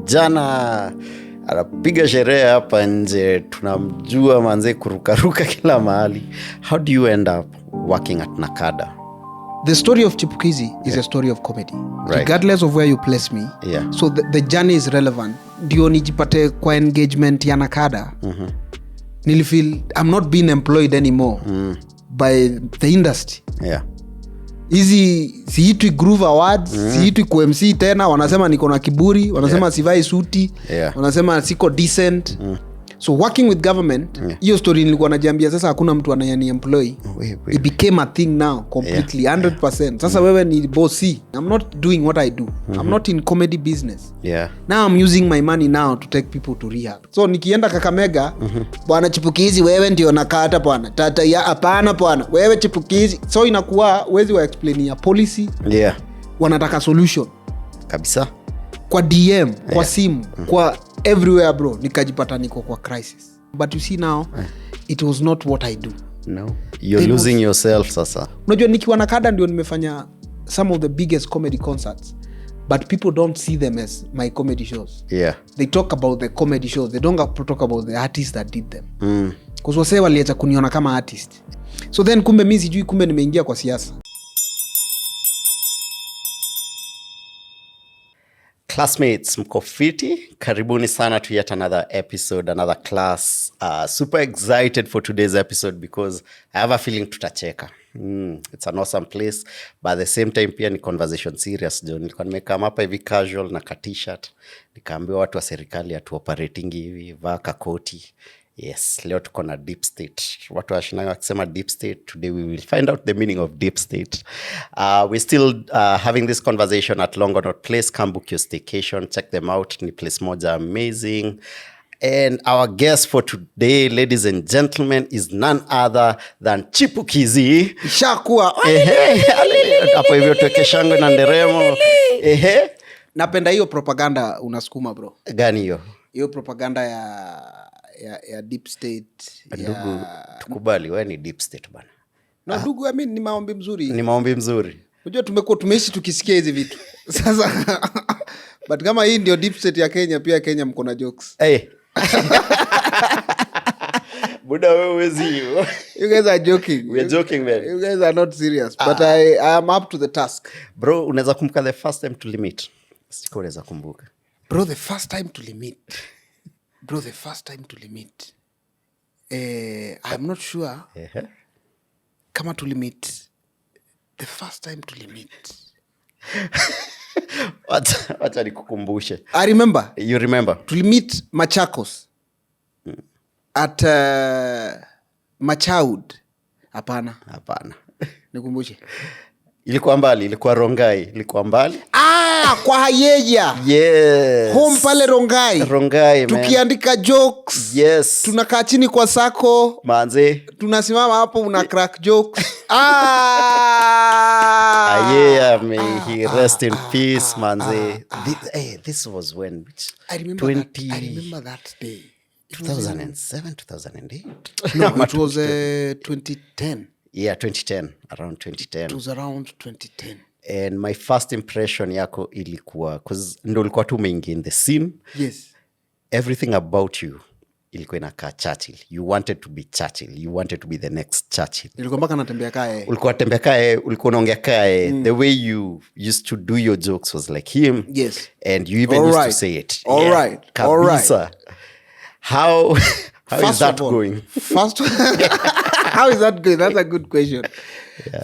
kijana anapiga sherehe hapa nje, tunamjua manze kurukaruka kila mahali. How do you end up working at Nakada? The story of Chipukeezy is a story of comedy, right? Regardless of where you place me. Yeah. So the journey is relevant. Ndio nijipate kwa engagement ya Nakada. Nilifeel I'm not being employed anymore by the industry. Yeah. Hizi siitwi Groove Awards, siitwi kwa MC tena, wanasema niko na kiburi, wanasema sivai suti, wanasema siko decent. So working with government, hiyo story nilikuwa najiambia sasa hakuna mtu anayani employ. It became a thing now completely 100%. Sasa wewe ni bossy. I'm not doing what I do. I'm not in comedy business. Now I'm using my money now to take people to rehab. So nikienda Kakamega, bwana Chipukeezy wewe ndio nakata bwana. Tata ya hapana bwana. Wewe Chipukeezy. So inakuwa wezi wa explain ya policy. Wanataka solution. Kabisa. Kwa DM, kwa simu, kwa everywhere bro, nikajipata niko kwa crisis. But you see now, it was not what I do. No. You're losing yourself sasa. Unajua nikiwa Nakada ndio nimefanya some of the biggest comedy concerts, but people don't see them as my comedy shows. They talk about the comedy shows. They don't talk about the artists that did them. Because wase waliacha kuniona kama artist. So then kumbe mimi sijui kumbe nimeingia kwa siasa. Classmates, mko fiti? Karibuni sana to yet another episode, another class. Super excited for today's episode because I have a feeling tutacheka. It's an awesome place, but at the same time pia ni conversation serious. Nilikuwa nimekama hapa hivi casual na t-shirt. Nikaambiwa watu wa serikali atu-operating hivi, vaa kakoti. Yes, leo tuko na deep state. Watu washinanga wakisema deep state. Today we will find out the meaning of deep state. We're still having this conversation at Longonot Place, Kambukyo Staycation. Check them out. Ni place moja amazing. And our guest for today, ladies and gentlemen, is none other than Chipukeezy. Shakua. Hapo hivyo tuweke shangwe na nderemo. Napenda hiyo propaganda unasukuma bro. Gani hiyo? Hiyo propaganda ya deep state. Ndugu, tukubali wewe ni deep state bana. Na ndugu I mean ni maombi mzuri. Ni maombi mzuri. Unajua tumeishi tukisikia hizi vitu. Sasa but kama hii ndio deep state ya Kenya, pia Kenya mko na jokes. Buda wewe wezi hiyo. You guys are joking. We are joking man. You guys are not serious. But I am up to the task. Bro, unaweza kumbuka the first time to limit? Siko unaweza kumbuka. Bro, the first time to limit. I'm not sure. Kama to limit. The first time to limit. Wacha nikukumbushe. I remember. You remember? To limit Machakos. At Machaud. Hapana. Nikumbushe. Ilikuwa mbali, ilikuwa Rongai, ilikuwa mbali. Kwa Hayeja. Yes. Home pale Rongai, man. Tukiandika jokes. Yes. Tunakaa chini kwa sako. Manze. Tunasimama hapo una crack jokes. Yeah, may he rest in peace, manze. This was when? I remember that day. 2007, 2008? No, it was 2010. Yeah, 2010. Around 2010. It was around 2010. And my first impression yako ilikuwa, because ndo ulikuwa tu umeingia in the scene. Yes. Everything about you ilikuwa inakaa Churchill. You wanted to be Churchill. You wanted to be the next Churchill. Ilikuwa mpaka natembea kae. Ulikuwa tembea kae, ulikuwa unaongea kae. The way you used to do your jokes was like him. Yes. And you even used to say it. All right. How is that going? How is that going? That's a good question.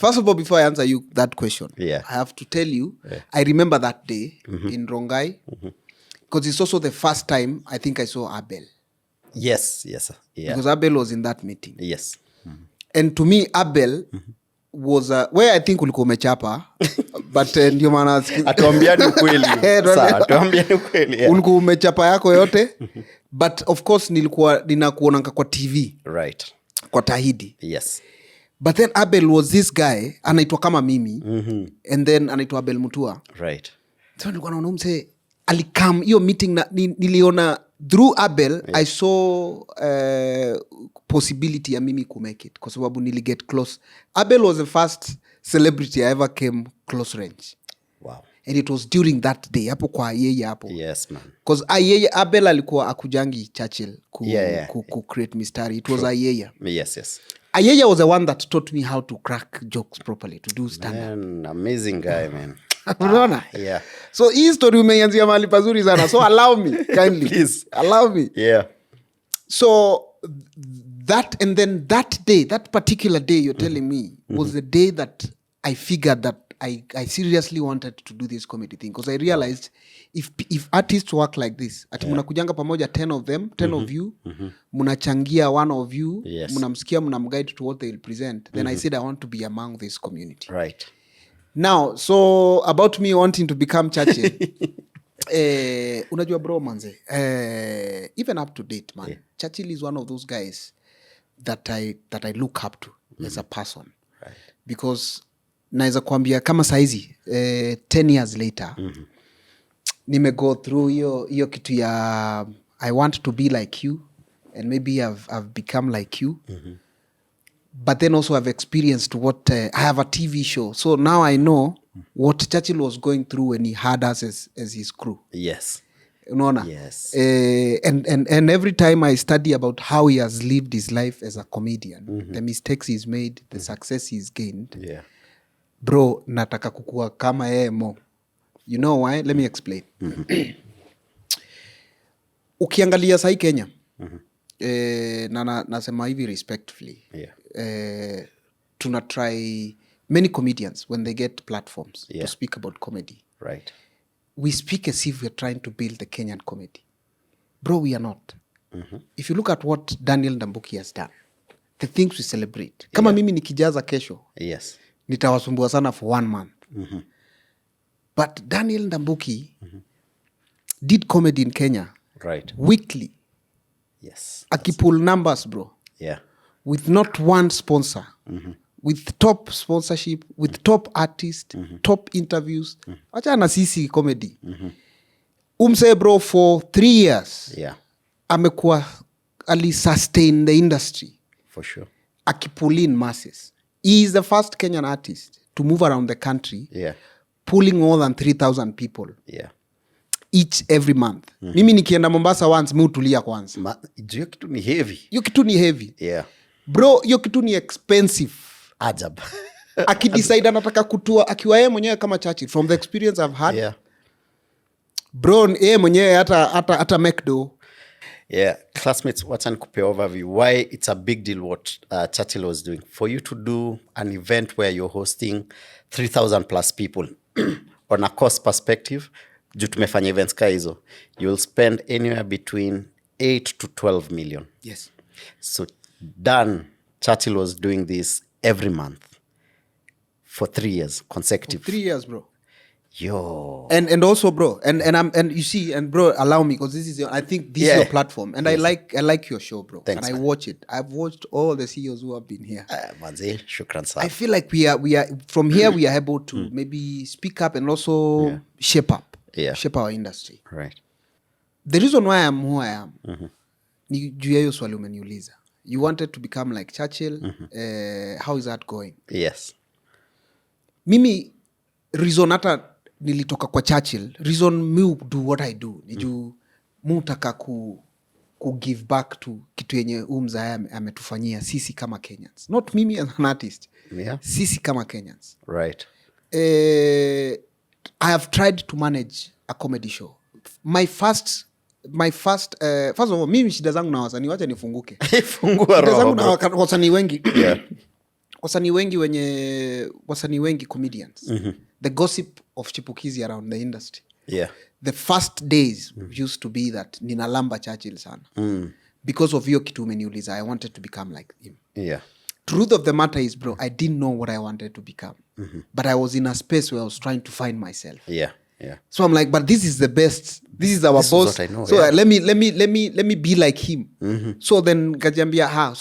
First of all, before I answer you that question, I have to tell you, I remember that day in Rongai, because it's also the first time I think I saw Abel. Yes. Yeah. Because Abel was in that meeting. Yes. And to me, Abel was where I think ulikuwa umechapa, but ndio maana atuambiani ukweli. Sawa, atuambiani ukweli. Ulikuwa umechapa yako yote, but of course ninakuonanga kwa TV. Right. Kwa Tahidi. Yes. But then Abel was this guy, anaitwa kama mimi, and then anaitwa Abel Mutua. Right. So nilikuwa naona mse alikam hiyo meeting na niliona through Abel, I saw possibility ya mimi ku make it kwa sababu niliget close. Abel was the first celebrity I ever came close range. Wow. and it was during that day hapo kwa Ayeye hapo. Yes, man. Because Ayeye Abel alikuwa akujangi Churchill ku create mistari. It was True. Ayeye. Yes. Ayeye was the one that taught me how to crack jokes properly, to do stand-up. Man, amazing guy, man. Unaona? Yeah. So hii story umeianzia mahali pazuri sana. So allow me kindly. Please. Allow me. Yeah. So that, and then that day, that particular day you're telling me was the day that I figured that I seriously wanted to do this comedy thing, because I realized if artists work like this, ati mnakujanga pamoja 10 of them, 10 of you, mnachangia one of you, mnamsikia, mnamguide to what they will present, then I said I want to be among this community. Right. Now, so about me wanting to become Churchill, unajua bro manze, even up to date man, Churchill is one of those guys that I look up to as a person. Right. Because naweza kuambia kama saizi 10 years later nime go through hiyo kitu ya I want to be like you, and maybe I've become like you. But then also I've experienced what I have a TV show, so now I know what Churchill was going through when he had us as his crew. Yes. Unaona? Yes. And every time I study about how he has lived his life as a comedian, the mistakes he's made, the success he's gained. Yeah. Bro, nataka kukua kama yeye mo. You know why? Let me explain. Ukiangalia sahi Kenya, nasema hivi respectfully, tuna try many comedians when they get platforms to speak about comedy. Right. We speak as if we're trying to build the Kenyan comedy. Bro, we are not. If you look at what Daniel Ndambuki has done, the things we celebrate. Kama mimi nikijaza kesho, Yes. nitawasumbua sana for 1 month. But Daniel Ndambuki did comedy in Kenya weekly. Yes. Akipull numbers, bro. Yeah. With not one sponsor. With top sponsorship, with top artist, top interviews. Acha na sisi comedy. Umse bro for 3 years. Yeah. Amekuwa ali sustain the industry. For sure. Akipull in masses. He is the first Kenyan artist to move around the country. Yeah. Pulling more than 3,000 people. Yeah. Each every month. Mimi nikienda Mombasa once, mi utulia kwanza. Hiyo kitu ni heavy. Hiyo kitu ni heavy. Yeah. Bro, hiyo kitu ni expensive. Ajab. Akidecide anataka kutua, akiwa yeye mwenyewe kama Churchill, from the experience I've had. Yeah. Bro, yeye mwenyewe hata make do. Yeah, classmates, wacha nikupe overview why it's a big deal what Churchill was doing. For you to do an event where you're hosting 3,000 plus people on a cost perspective, juu tumefanya events ka hizo, you'll spend anywhere between 8 to 12 million. Yes. So Churchill was doing this every month for 3 years consecutive. For 3 years, bro. Yo. And also, bro, and you see, and bro, allow me, because this is I think this is your platform, and I like your show, bro. Thanks, and I watch it. I've watched all the CEOs who have been here. Manze, shukran sana. I feel like we are from here we are able to maybe speak up and also shape our industry. Right. The reason why I'm who I am, ni juu ya hiyo swali umeniuliza. You wanted to become like Churchill. How is that going? Yes. Mimi reason hata nilitoka kwa Churchill, reason me do what I do ni juu mutaka ku give back to kitu yenye mzaya ametufanyia sisi kama Kenyans, not mimi as an artist. Sisi kama Kenyans. Right. I have tried to manage a comedy show. My first of all, mimi shida zangu na wasanii, wacha nifunguke. Fungua roho. Shida zangu na wasanii wengi. Wasanii wengi comedians. The gossip of Chipukeezy around the industry. Yeah. The first days used to be that ninalamba Churchill sana. Because of hiyo kitu umeniuliza, I wanted to become like him. Yeah. Truth of the matter is, bro, I didn't know what I wanted to become. But I was in a space where I was trying to find myself. Yeah. Yeah. So I'm like, but this is the best. This is our boss. What I know, so let me be like him. So then kajambia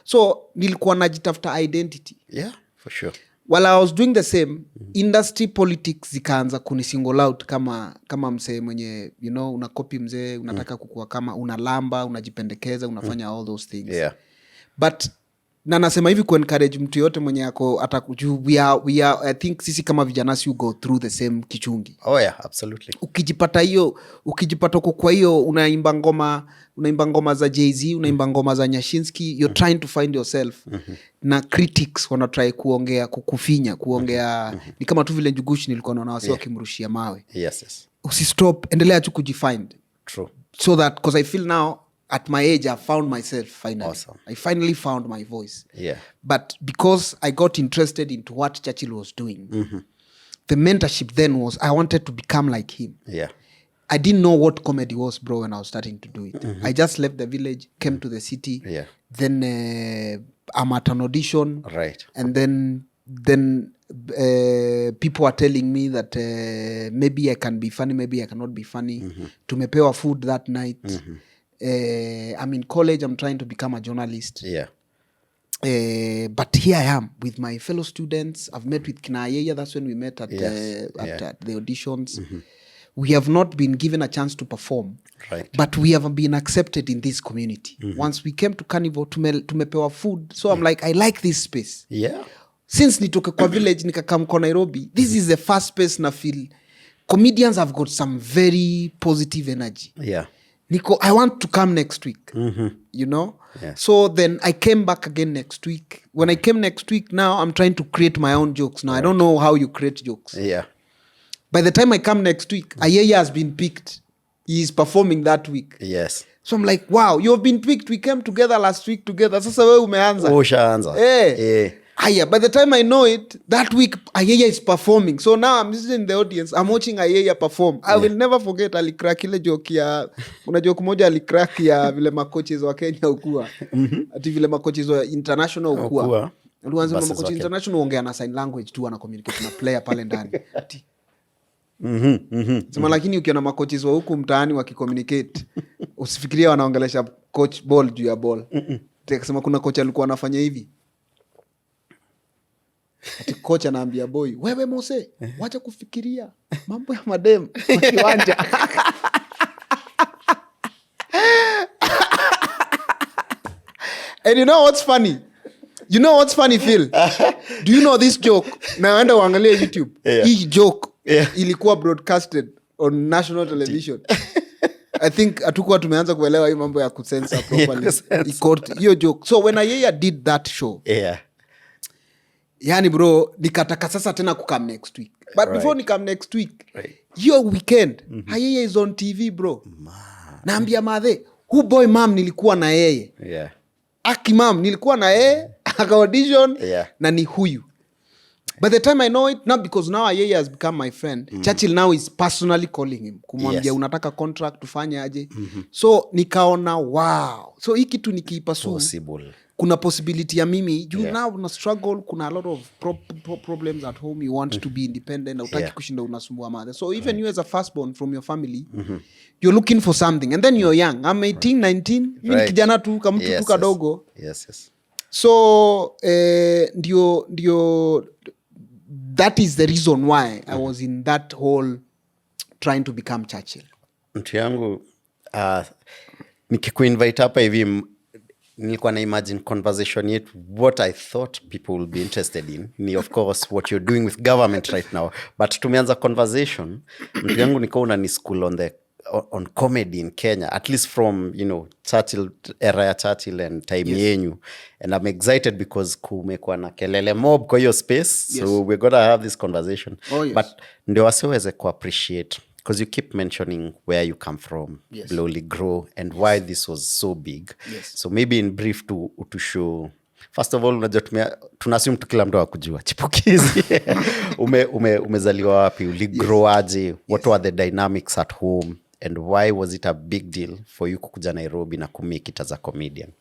so nilikuwa najitafuta identity. Yeah, for sure. While I was doing the same, industry politics zikaanza kunisingle out kama msee mwenye, you know, unakopi mzee, unataka kukua kama unalamba, unajipendekeza, unafanya all those things. Yeah. But na nasema hivi kuencourage mtu yote mwenye ako atakujuu we are I think sisi kama vijana si go through the same kichungi. Oh yeah, absolutely. Ukijipata uko kwa hiyo unaimba ngoma za Jay-Z, unaimba ngoma za Nyashinski, you're trying to find yourself. Na critics wana try kuongea kukufinya kuongea ni kama tu vile Njugushi nilikuwa naona wasi wakimrushia mawe. Yes. Usistop, endelea tu kujifind. True. So that because I feel now at my age I found myself finally. Awesome. I finally found my voice. Yeah. But because I got interested into what Churchill was doing, the mentorship then was I wanted to become like him. Yeah. I didn't know what comedy was, bro, when I was starting to do it. I just left the village, came to the city. Yeah. Then I'm at an audition. Right. And then people are telling me that maybe I can be funny, maybe I cannot be funny. Tumepewa food that night. I'm in college, I'm trying to become a journalist. Yeah. But here I am with my fellow students. I've met with Kina Ayeye. That's when we met at the auditions. We have not been given a chance to perform, Right. but we have been accepted in this community. Once we came to Carnival, tumepewa food. So I'm like, I like this space. Yeah. Since nitoke kwa village, nikakam kwa Nairobi, this is the first space na feel comedians have got some very positive energy. Yeah. I want to come next week, you know? Yeah. So then I came back again next week. When I came next week, now I'm trying to create my own jokes. Now, I don't know how you create jokes. Yeah. By the time I come next week, Ayeye has been picked. He is performing that week. Yes. So I'm like, wow, you have been picked. We came together last week together. Sasa wewe umeanza. Ushaanza. Aya, by the time I know it, that week Ayeye is performing. So now I'm sitting in the audience. I'm watching Ayeye perform. I will never forget alicrack ile joke ya kuna joke moja alicrack ya vile makoches wa Kenya ukua. Ati vile makoches wa international ukua. Alianza makoches international ongea na sign language tu ana communicate na player pale ndani. Ati sema lakini ukiona makoches wa huku mtaani wakicommunicate usifikiria wanaongelesha coach ball juu ya ball. Tukasema kuna coach alikuwa anafanya hivi. Ati coach anaambia boy, wewe Mose, wacha kufikiria mambo ya madem kwa kiwanja. And you know what's funny? Phil? Do you know this joke? Naenda uangalie YouTube. Hii joke ilikuwa broadcasted on national television. I think hatukuwa tumeanza kuelewa hii mambo ya kucensor properly. Hiyo joke. So when Ayeye did that show, yani bro, nikataka sasa tena kukam next week. But before nikam next week, hiyo weekend, Ayeye is on TV, bro. Naambia madhe, who boy mom nilikuwa na yeye. Aki mom nilikuwa na yeye, aka audition, na ni huyu. By the time I know it, not because now Ayeye has become my friend, Churchill now is personally calling him. Kumwambia unataka contract tufanye aje. So nikaona wow. So hii kitu nikiipasu kuna possibility ya mimi you now na struggle, kuna a lot of problems at home, you want to be independent, utaki kushinda unasumbua mother. So even you as a firstborn from your family, you're looking for something, and then you're young. I'm 18, 19, mimi kijana tu kama mtu tu kadogo. So ndio that is the reason why I was in that whole trying to become Churchill. Mtu yangu nikikuinvite hapa hivi nilikuwa na imagine conversation yetu, what I thought people will be interested in ni of course what you're doing with government right now, but tumeanza conversation mtu yangu nikaona ni school on comedy in Kenya, at least from Churchill, era ya Churchill and time yenyu, and I'm excited because kumekuwa na kelele mob kwa hiyo space, so we're gonna have this conversation. But ndio wasiweze ku appreciate because you keep mentioning where you come from, slowly grow, and why this was so big. So maybe in brief to show, first of all, unajua tunassume tu kila mtu akujua Chipukeezy. Umezaliwa wapi, uligrow aje, what were the dynamics at home, and why was it a big deal for you kukuja Nairobi na kumake it as a comedian?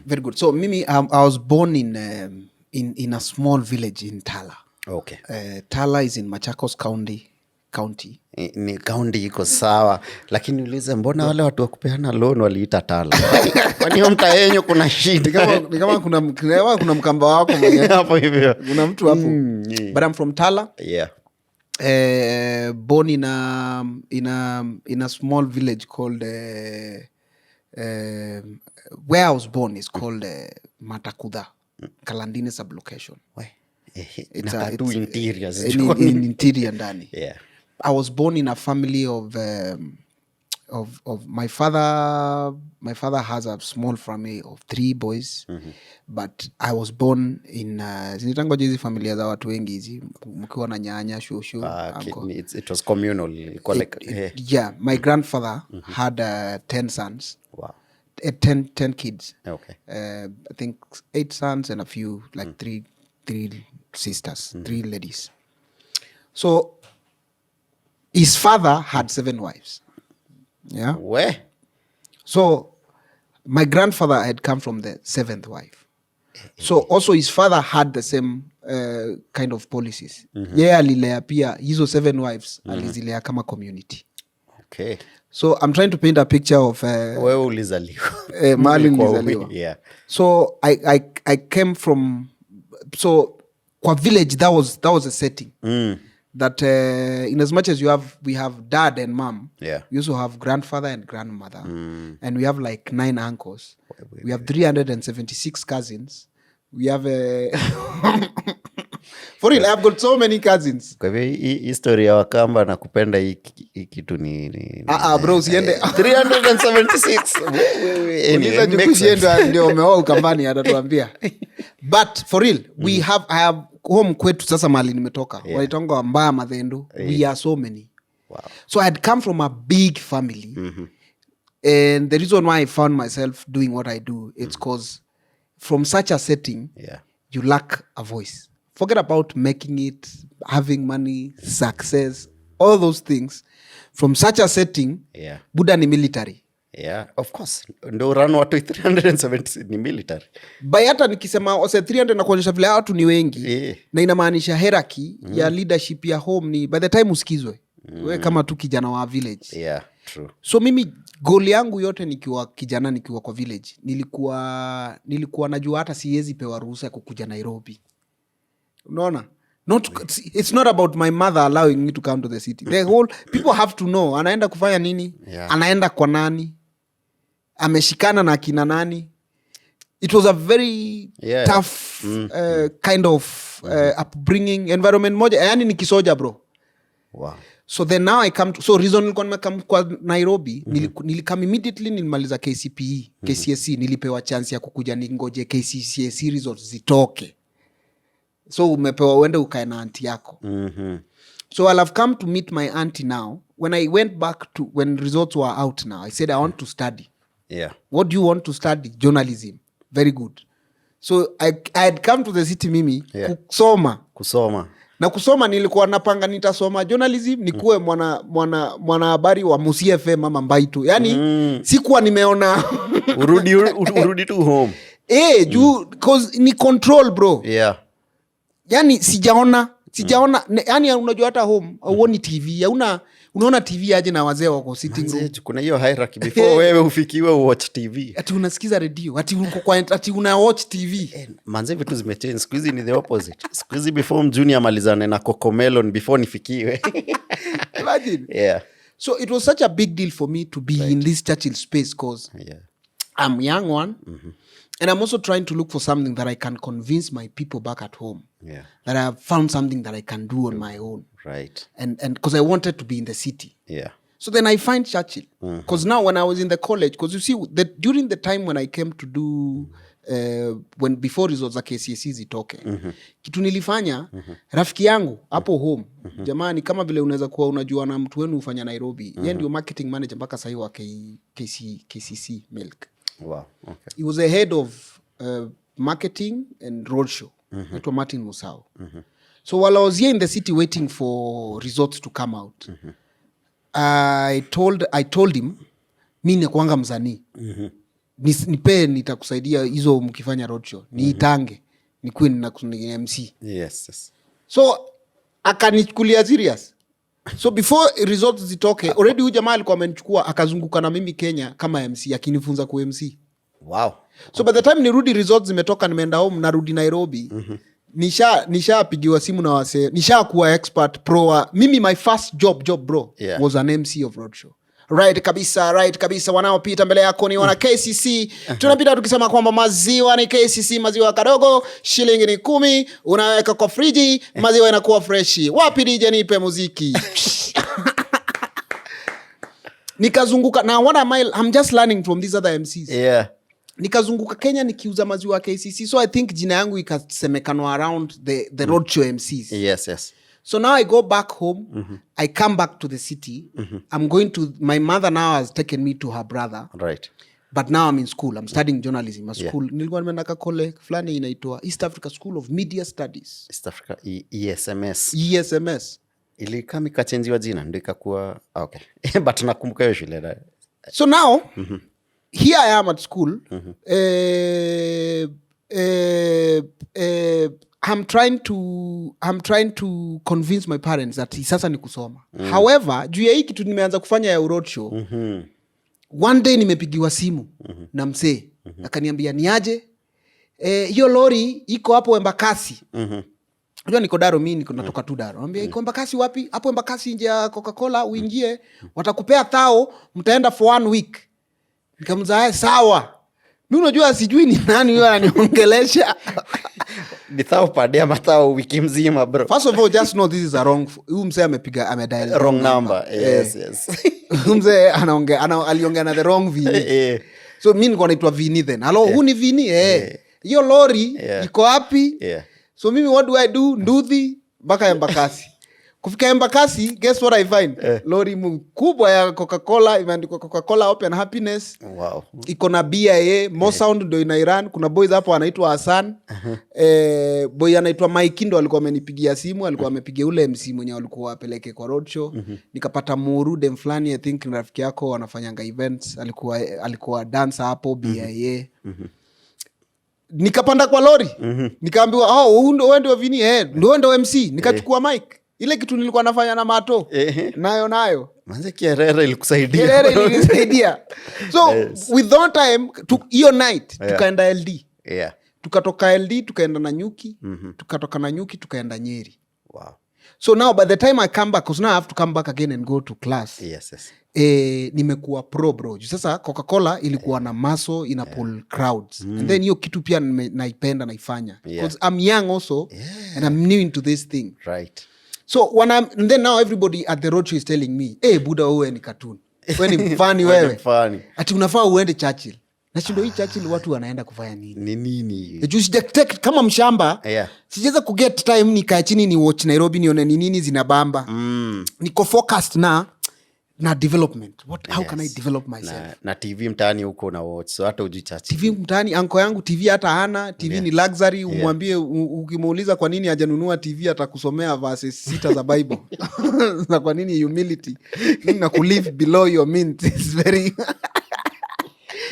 Very good. So mimi I was born in a small village in Tala. Okay. Tala is in Machakos County. Ni county iko sawa, lakini ulize mbona wale watu wakupeana loan waliita Tala? Kwani hiyo mtaa yenyu kuna shida? Ni kama kuna mkamba wako mwenyewe hapo hivyo. Kuna mtu hapo. But I'm from Tala. Born in a small village called where I was born is called Matakudha. Kalandini sublocation. It's two interiors. In interior ndani. Yeah. I was born in a family of my father. My father has a small family of 3 boys, but I was born in zinitangoje hizi familia za watu wengi hizi mkiwa na nyanya shosho. It was communal. Yeah, my grandfather had 10 sons. Wow. 10 kids. Okay. I think 8 sons and a few like 3 sisters, 3 ladies. So his father had 7 wives. Yeah. Where? So my grandfather had come from the 7th wife. So also his father had the same kind of policies. Yeah, alilea pia hizo 7 wives alizilea kama community. Okay. So I'm trying to paint a picture of wewe ulizaliwa. Mahali nilizaliwa. Yeah. So I came from, so kwa village that was a setting. That in as much as we have dad and mom, we also have grandfather and grandmother, and we have like 9 uncles. We have 376 cousins. We have for real, I've got so many cousins. Kwa hivyo history ya Wakamba na kupenda hii kitu ni bro usiende 376. Uliza jukushienda ndio umeoa Ukambani atatuambia. But for real, I have home kwetu sasa mali nimetoka. Walitonga Mbaya Madhendo. We are so many. Wow. So I had come from a big family. And the reason why I found myself doing what I do, it's because from such a setting, you lack a voice. Forget about making it, having money, success, all those things. From such a setting, Buddha ni military. Yeah, of course. Ndo run watu 370 ni military. By hata nikisema ose 300 na kuonyesha vile watu ni wengi, na inamaanisha hierarchy ya leadership ya home ni by the time usikizwe. Wewe kama tu kijana wa village. Yeah, true. So mimi goal yangu yote nikiwa kijana nikiwa kwa village, nilikuwa najua hata siwezi pewa ruhusa ya kukuja Nairobi. Unaona? It's not about my mother allowing me to come to the city. The whole people have to know anaenda kufanya nini, anaenda kwa nani, ameshikana na kina nani. It was a very tough kind of upbringing environment moja. Yani ni kisoja bro. Wow. So then now I come to, so reason nilikuwa nimekam kwa Nairobi, nilikam immediately nilimaliza KCPE, KCSE, nilipewa chance ya kukuja ningoje KCSE results zitoke. So umepewa uende ukae na auntie yako. So I'll have come to meet my auntie now. When I went back to, when results were out now, I said I want to study. Yeah. What do you want to study? Journalism. Very good. So I had come to the city mimi kusoma. Na kusoma nilikuwa napanga nitasoma journalism, nikuwe mwana habari wa Musi FM ama Mbaitu. Yani sikuwa nimeona urudi tu home. Juu cause ni control bro. Yeah. Yani sijaona yani unajua hata home uoni TV, unaona TV aje na wazee wako sitting room. Kuna hiyo hierarchy before wewe ufikiwe watch TV. Ati unasikiza radio, ati una watch TV. Manze vitu zimechange. Siku hizi ni the opposite. Siku hizi before junior malizane na Cocomelon before nifikiwe. Imagine. Yeah. So it was such a big deal for me to be in this Churchill space because I'm young one. And I'm also trying to look for something that I can convince my people back at home. Yeah. That I have found something that I can do on my own. Right. And because I wanted to be in the city. Yeah. So then I find Churchill. Because now when I was in the college, because you see, during the time when I came to do, when before results za KCSE zitoke, kitu nilifanya, rafiki yangu, hapo home, jamani, kama vile unaweza kuwa unajua na mtu wenu ufanya Nairobi, yeye ndio marketing manager mpaka sahi wa KCC Milk. Wow. Okay. He was the head of marketing and roadshow. Naitwa Martin Musau. So while I was here in the city waiting for results to come out, I told him, mimi nakuanga msanii. Nipe nitakusaidia hizo mkifanya roadshow. Niitange. Nikuwe ni MC. Yes. So akanichukulia serious. So before results zitoke, already huyu jamaa alikuwa amenichukua akazunguka na mimi Kenya kama MC akinifunza ku MC. Wow. So by the time nirudi results zimetoka nimeenda home narudi Nairobi, nisha pigiwa simu na wase, nisha kuwa expert pro. Mimi my first job bro was an MC of roadshow. Right kabisa. Wanaopita mbele yako ni wana KCC. Tunapita tukisema kwamba maziwa ni KCC, maziwa kadogo, shilingi ni 10, unaweka kwa friji, maziwa inakuwa freshi. Wapi DJ nipe muziki? Nikazunguka na what am I'm just learning from these other MCs. Yeah. Nikazunguka Kenya nikiuza maziwa KCC. So I think jina yangu ikasemekana around the roadshow MCs. Yes. So now I go back home. I come back to the city. I'm going to, my mother now has taken me to her brother. Right. But now I'm in school. I'm studying journalism. A school. Nilikuwa nimeenda kole fulani inaitwa East Africa School of Media Studies. East Africa ESMS. Ilikama ikachenjiwa jina ndio ikakuwa okay. But nakumbuka hiyo shule. So now here I am at school. I'm trying to convince my parents that sasa ni kusoma. However, juu ya hii kitu nimeanza kufanya ya roadshow. One day nimepigiwa simu na msee. Akaniambia niaje? Hiyo lori iko hapo Embakasi. Unajua niko Daro, mimi niko natoka tu Daro. Anambia iko Embakasi wapi? Hapo Embakasi nje ya Coca-Cola, uingie, watakupea thao, mtaenda for 1 week. Nikamza sawa. Mimi unajua sijui ni nani yeye ananiongelesha. Ni thao padia matao wiki mzima bro. First of all, just know this is a wrong. Huyu msee amedial wrong number. Yes. Huyu msee aliongea na the wrong Vini. So mimi niko naitwa Vini then. Hello, who ni Vini? Hiyo lori iko wapi? So mimi what do I do? Nduthi mpaka Embakasi. Kufika Embakasi, guess what I find? Lori mkubwa ya Coca-Cola, imeandikwa Coca-Cola Open Happiness. Wow. Iko na BIA, Mo Sound ndio ina Iran. Kuna boys hapo anaitwa Hassan. Boy anaitwa Mike ndo alikuwa amenipigia simu, alikuwa amepigia ule MC mwenye alikuwa apeleke kwa roadshow. Nikapata Muru dem fulani, I think ni rafiki yako, wanafanyanga events, alikuwa dancer hapo BIA. Nikapanda kwa lori. Nikaambiwa, wewe ndio Vini, ndio MC. Nikachukua mic. Ile kitu nilikuwa nafanya na Mato. Nayo. Manze Kierere ilikusaidia. So with that time hiyo night tukaenda LD. Tukatoka LD tukaenda na Nyuki, tukatoka na Nyuki tukaenda Nyeri. Wow. So now by the time I come back, because now I have to come back again and go to class. Yes. Nimekuwa pro bro. Sasa Coca-Cola ilikuwa na maso ina pull crowds. And then hiyo kitu pia naipenda naifanya. Because I'm young also and I'm new into this thing. Right. So and then now everybody at the roadshow is telling me, Buda wewe ni cartoon. Wewe ni mfani wewe. Ati unafaa uende Churchill. Na shindo hii Churchill watu wanaenda kufanya nini? Nini? Juu sijatake kama mshamba. Sijaweza kuget time nikae chini ni watch Nairobi nione ni nini zinabamba. Niko focused na development. How can I develop myself? Na TV mtaani huko na watch. So hata ujui Churchill. TV mtaani anko yangu TV hata hana, TV ni luxury, umwambie ukimuuliza kwa nini hajanunua TV atakusomea verses 6 za Bible. Na kwa nini humility? Na ku live below your means is very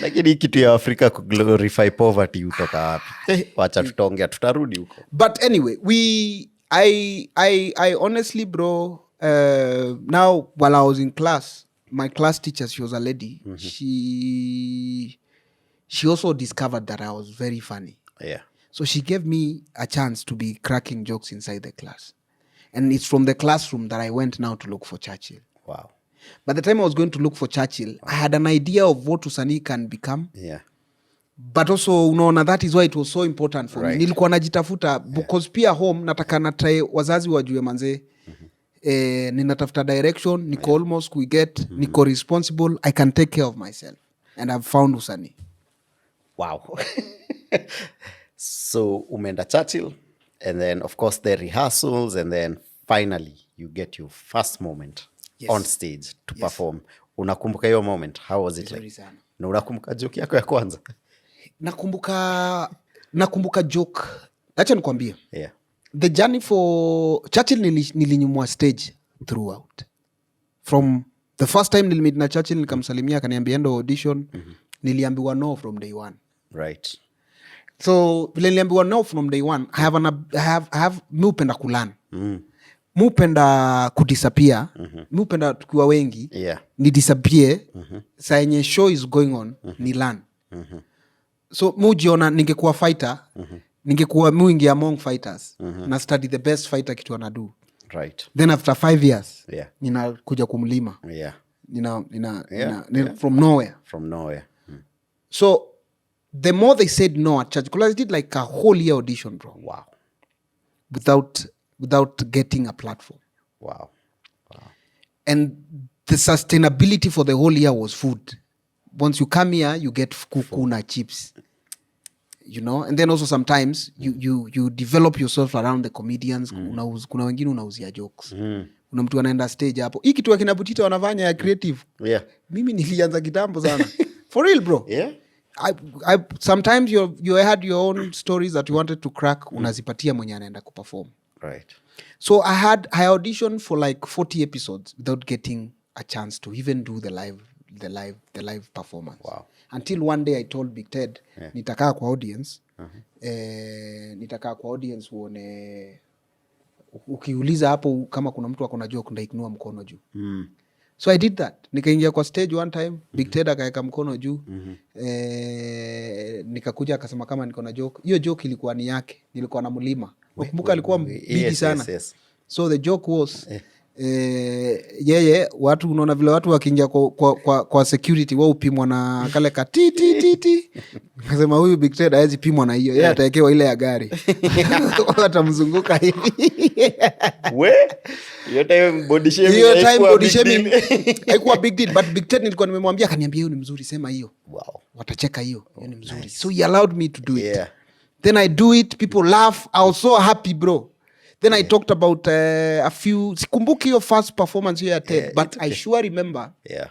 lakini kitu ya Afrika ku glorify poverty utoka wapi? Wacha tutaongea tutarudi huko. But anyway, I honestly bro, now while I was in class, my class teacher, she was a lady. She also discovered that I was very funny. So she gave me a chance to be cracking jokes inside the class. And it's from the classroom that I went now to look for Churchill. Wow. By the time I was going to look for Churchill, I had an idea of what usanii can become. But also, unaona, that is why it was so important for me. Nilikuwa najitafuta because pia home nataka na try wazazi wajue manze. Ninatafuta direction, niko almost kuiget, niko responsible, I can take care of myself. And I've found usanii. Wow. So umeenda Churchill, and then of course the rehearsals, and then finally you get your first moment on stage to perform. Unakumbuka hiyo moment? How was it like? Na unakumbuka joke yako ya kwanza? Nakumbuka joke. Acha nikwambie. The journey for Churchill nilinyumwa stage throughout. From the first time nilimit na Churchill nikamsalimia akaniambia endo audition, niliambiwa no from day one. Right. So vile niliambiwa no from day one, I have mupenda kulan. Mupenda kudisappear. Mupenda tukiwa wengi. Ni disappear. Saa yenye show is going on, ni learn. So mujiona ningekuwa fighter, ningekuwa mwingi among fighters, na study the best fighter kitu anadu. Right. Then after 5 years, ninakuja kumlima. from nowhere. From nowhere. So the more they said no at Churchill, because I did like a whole year audition, bro. Wow. Without getting a platform. Wow. And the sustainability for the whole year was food. Once you come here, you get kuku na chips. You know, and then also sometimes you develop yourself around the comedians. Kuna wengine unauzia jokes. Kuna mtu anaenda stage hapo. Hii kitu akina Butita wanafanya ya creative. Yeah. Mimi nilianza kitambo sana. For real, bro. Yeah. I sometimes you had your own stories that you wanted to crack, unazipatia mwenye anaenda kuperform. Right. So I auditioned for like 40 episodes without getting a chance to even do the live performance. Wow. Until one day I told Big Ted, nitakaa kwa audience. Nitakaa kwa audience uone ukiuliza hapo kama kuna mtu akona joke ndainua mkono juu. So I did that. Nikaingia kwa stage one time, Big Ted akaeka mkono juu. Nikakuja akasema kama niko na joke. Hiyo joke ilikuwa ni yake. Nilikuwa na mlima. Nakumbuka alikuwa bigi sana. Yes. So the joke was yeye watu unaona vile watu wakiingia kwa security wao upimwa na kale ka ti. Akasema huyu Big Ted hawezi pimwa na hiyo. Yeye atawekewa ile ya gari. Watamzunguka hivi. Hiyo time body shaming haikuwa big deal, but Big Ted nilikuwa nimemwambia, akaniambia hiyo ni mzuri, sema hiyo. Wow. Watacheka hiyo ni mzuri. Nice. So he allowed me to do it. Then I do it, people laugh. I was so happy, bro. Then I talked about a few, sikumbuki your first performance here at TED, but I sure remember. Yeah.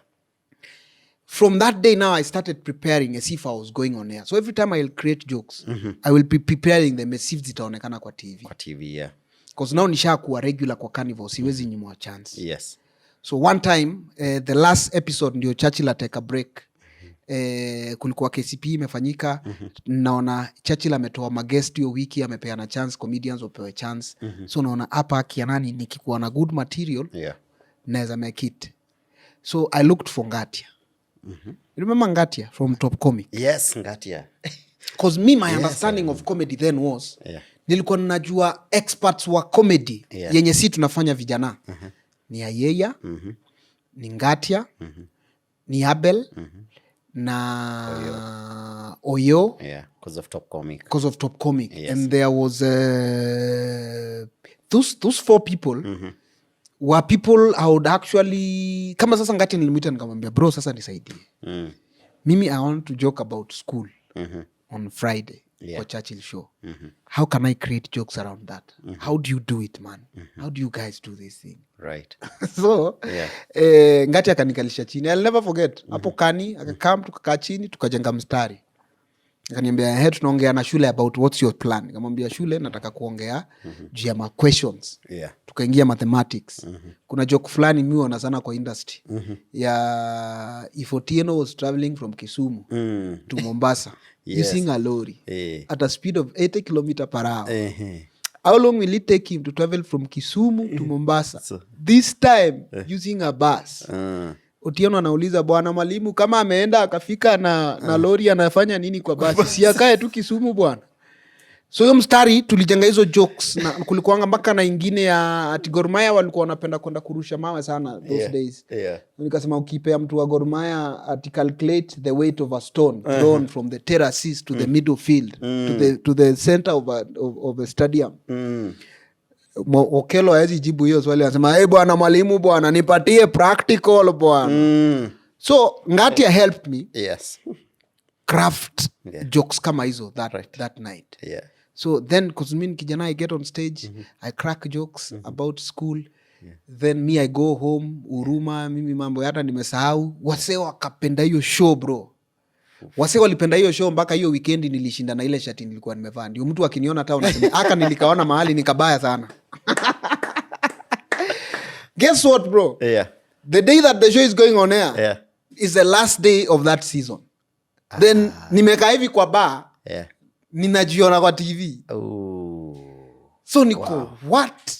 From that day now, I started preparing as if I was going on air. So every time I'll create jokes, I will be preparing them as if zitaonekana kwa TV. Kwa TV, yeah. Because now nishakuwa regular kwa Carnival, siwezi nyimwa chance. Yes. So one time, the last episode ndio Churchill take a break. Kulikuwa KCP imefanyika. Naona Churchill ametoa magest hiyo wiki, amepeana chance, comedians wapewe chance. So naona hapa kianani nikikuwa na good material, naweza make it. So I looked for Ngatia. You remember Ngatia from Top Comic? Yes, Ngatia. Because me, my understanding of comedy then was, nilikuwa najua experts wa comedy yenye si tunafanya vijana. Ni Ayeya, ni Ngatia, ni Abel, na Oyo. Yeah, because of Top Comic. Yes. And there was those four people were people I would actually, kama sasa Ngatia nilimwita nikamwambia, bro, sasa nisaidie. Mimi I want to joke about school on Friday for Churchill show. How can I create jokes around that? How do you do it, man? How do you guys do this thing? Right. So Ngatia akanikalisha chini. I'll never forget. Hapo Kani akakam tukakaa chini tukajenga mstari. Akaniambia, tunaongea na shule about what's your plan. Nikamwambia, shule nataka kuongea juu ya ma questions. Tukaingia mathematics. Kuna joke fulani mimi huona sana kwa industry. Ya if Otieno was traveling from Kisumu to Mombasa using a lorry at a speed of 80 km/h. How long will it take him to travel from Kisumu to Mombasa? This time using a bus. Otieno anauliza, bwana mwalimu, kama ameenda akafika na lori anafanya nini kwa basi? Si akae tu Kisumu bwana. So hiyo mstari tulijenga hizo jokes, na kulikuwa mpaka na ingine ya ati Gor Mahia walikuwa wanapenda kwenda kurusha mawe sana those days. Nikasema ukipea mtu wa Gor Mahia ati calculate the weight of a stone thrown from the terraces to the middle field to the center of a stadium. Okelo haezi jibu hiyo swali, anasema bwana mwalimu bwana nipatie practical bwana. So Ngatia helped me craft jokes kama hizo that night. So then cause me kijana I get on stage, I crack jokes about school. Then me I go home, Uruma, mimi mambo hata nimesahau. Wase wakapenda hiyo show, bro. Wase walipenda hiyo show mpaka hiyo weekend nilishinda na ile shati nilikuwa nimevaa. Ndio mtu akiniona hata unasema aka nilikaona mahali nikabaya sana. Guess what, bro? The day that the show is going on air is the last day of that season. Then nimekaa hivi kwa bar, ninajiona kwa TV. So niko what?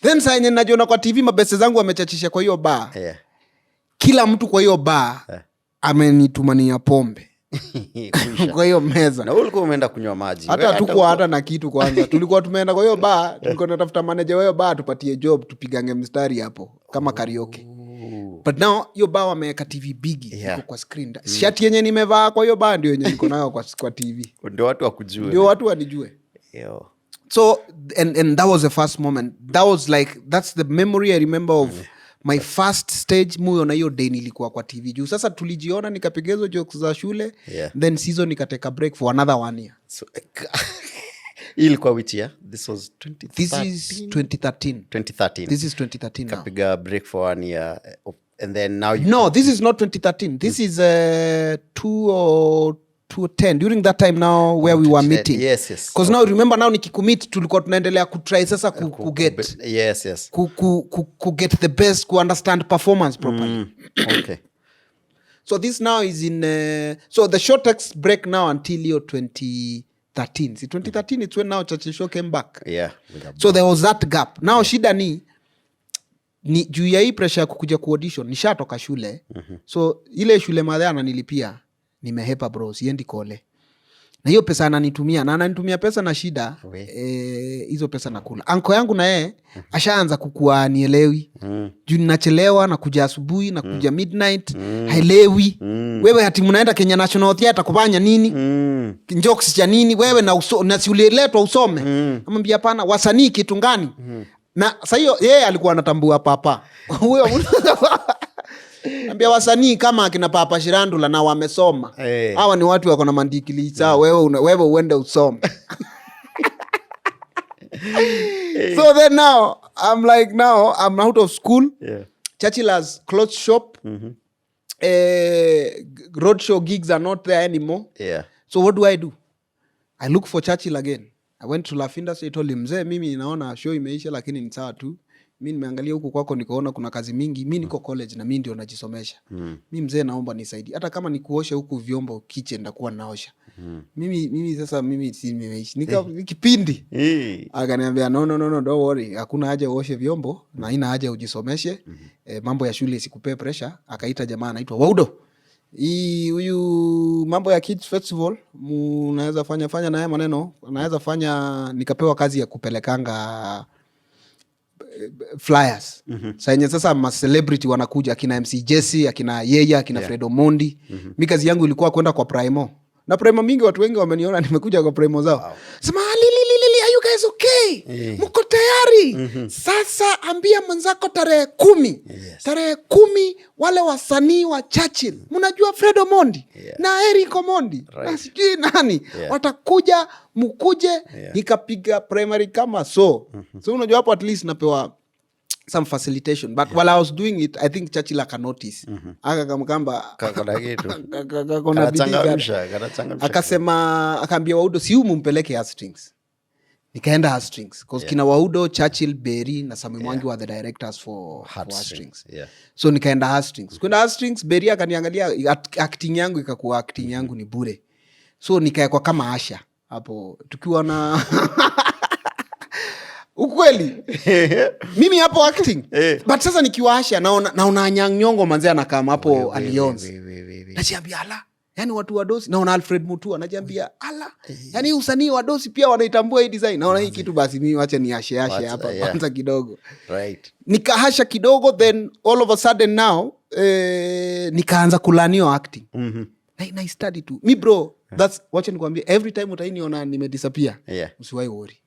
Then saa yenye najiona kwa TV, mabeste zangu wamechachisha kwa hiyo bar. Kila mtu kwa hiyo bar amenitumania pombe. Kwa hiyo meza. Na ulikuwa umeenda kunywa maji. Hata tukuwa hata na kitu kwanza. Tulikuwa tumeenda kwa hiyo bar, tulikuwa tunatafuta manager wa hiyo bar tupatie job, tupigange mstari hapo kama karaoke. But but now hiyo bar wameweka TV bigi iko kwa screen. Shati yenye nimevaa kwa hiyo bar ndio yenye niko nayo kwa TV. Ndio watu wakujue. Ndio watu wanijue. So and that was the first moment. That's the memory I remember of my first stage movie on hiyo day nilikuwa kwa TV. Juu sasa tulijiona nikapiga hizo jokes za shule, then season nikateka break for another 1 year. So ilikuwa which year? This was 2013. This is 2013. 2013. This is 2013 now. Kapiga break for 1 year and then now No, this is not 2013. This is 2010. During that time now where we were meeting. Yes. Because now remember now nikicommit tulikuwa tunaendelea kutry sasa kuget. Yes. Get the best, ku understand performance properly. Okay. So this now is in so the shortest break now until your 2013. See 2013 it's when now Churchill show came back. Yeah. So there was that gap. Now shida ni juu ya hii pressure kukuja ku audition nishatoka shule. So ile shule madhe ananilipia nimehepa bro, siendi kole. Na hiyo pesa ananitumia na ananitumia pesa na shida hizo pesa nakula. Anko yangu na yeye ashaanza kukua nielewi. Juu ninachelewa na kuja asubuhi na kuja midnight, haelewi. Wewe hati mnaenda Kenya National Theatre kufanya nini? Jokes cha nini? Wewe na si uliletwa usome. Amwambia hapana, wasanii kitu gani? Na sasa hiyo yeye alikuwa anatambua papa. Huyo ambia wasanii kama akina Papa Shirandula na wamesoma. Hawa ni watu wako na mandikili sawa, wewe uende usome. So then now I'm out of school. Churchill has clothes shop. Roadshow gigs are not there anymore. So what do? I look for Churchill again. I went to Laugh Industry, I told him, mzee mimi naona show imeisha lakini ni sawa tu. Mimi nimeangalia huku kwako nikaona kuna kazi mingi. Mimi niko college na mimi ndio najisomesha. Mimi mzee naomba nisaidie. Hata kama ni kuosha huku vyombo kitchen ndakuwa naosha. Mimi sasa si nimeishi. Kipindi. Akaniambia no don't worry. Hakuna haja uoshe vyombo na haina haja ujisomeshe. Mambo ya shule isikupee pressure. Akaita jamaa anaitwa Waudo. Huyu mambo ya kids festival unaweza fanya naye maneno. Naweza fanya nikapewa kazi ya kupelekanga flyers. Sasa ma celebrity wanakuja akina MC Jesse, akina Yeye, akina Fred Omondi. Mimi kazi yangu ilikuwa kwenda kwa Primo. Na Primo mingi watu wengi wameniona nimekuja kwa Primo zao. Sema are you guys okay? Mko tayari? Sasa ambia mwenzako tarehe 10. Tarehe 10 wale wasanii wa Churchill. Mnajua Fred Omondi na Eric Omondi. Na sijui nani. Watakuja mkuje nikapiga primary kama so. So unajua hapo at least napewa some facilitation, but while I was doing it I think Churchill aka notice akamkamba akasema akaambia Waudo si mumpeleke Hastings. Nikaenda Hastings because kina Waudo, Churchill, Berry na Sami Mwangi were the directors for Hastings. So nikaenda Hastings. Kwenda Hastings, Berry akaniangalia acting yangu ikakuwa acting yangu ni bure. So nikaekwa kama Asha hapo tukiwa na ukweli mimi hapo acting but sasa nikiwasha naona Anyang' Nyong'o manze anakaa hapo Alliance najiambia ala yani watu wa Dosi naona Alfred Mutua najiambia ala yani usanii wa Dosi pia wanaitambua hii design naona hii kitu basi mimi acha niashe hapa kwanza kidogo nikahasha kidogo then all of a sudden now nikaanza kulanio acting na study tu mi bro that's wacha nikwambie every time utainiona nimedisappear usiwahi worry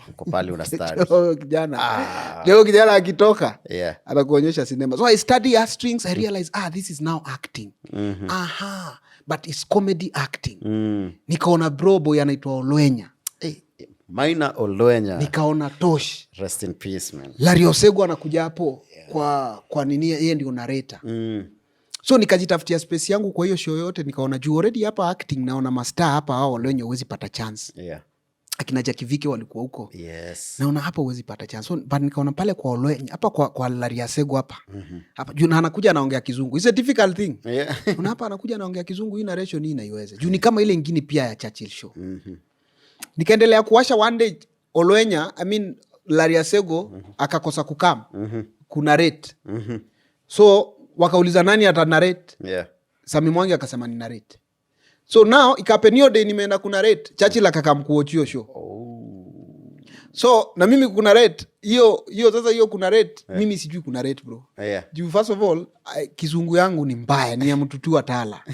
uko pale una study. Leo kijana akitoka anakuonyesha sinema. So I study strings, I realize this is now acting. But it's comedy acting. Nikaona bro boy anaitwa Olwenya. Maina Olwenya. Nikaona Tosh. Rest in peace man. Larry Osego anakuja hapo kwa nini yeye ndio narrator. So nikajitafutia space yangu kwa hiyo show yote nikaona juu already hapa acting naona master hapa hao Olwenya huwezi pata chance. Akina Jackie Vike walikuwa huko. Naona hapa huwezi pata chance. So, but nikaona pale kwa Olwenya, hapa kwa Larry Osego hapa. Hapa juu anakuja anaongea Kizungu. It's a difficult thing. Una hapa anakuja anaongea Kizungu hii narration hii inaiweza. Juu ni kama ile nyingine pia ya Churchill show. Nikaendelea kuwasha one day Olwenya, Larry Osego akakosa kukam. Kuna rate. So wakauliza nani ata narrate? Sami Mwangi akasema ni narrate. So now ikapenio day nimeenda kuna rate Churchill akakamkuochio show. So na mimi kuna rate hiyo sasa hiyo kuna rate mimi sijui kuna rate bro. Juu first of all kizungu yangu ni mbaya, ni ya mtu tu atala.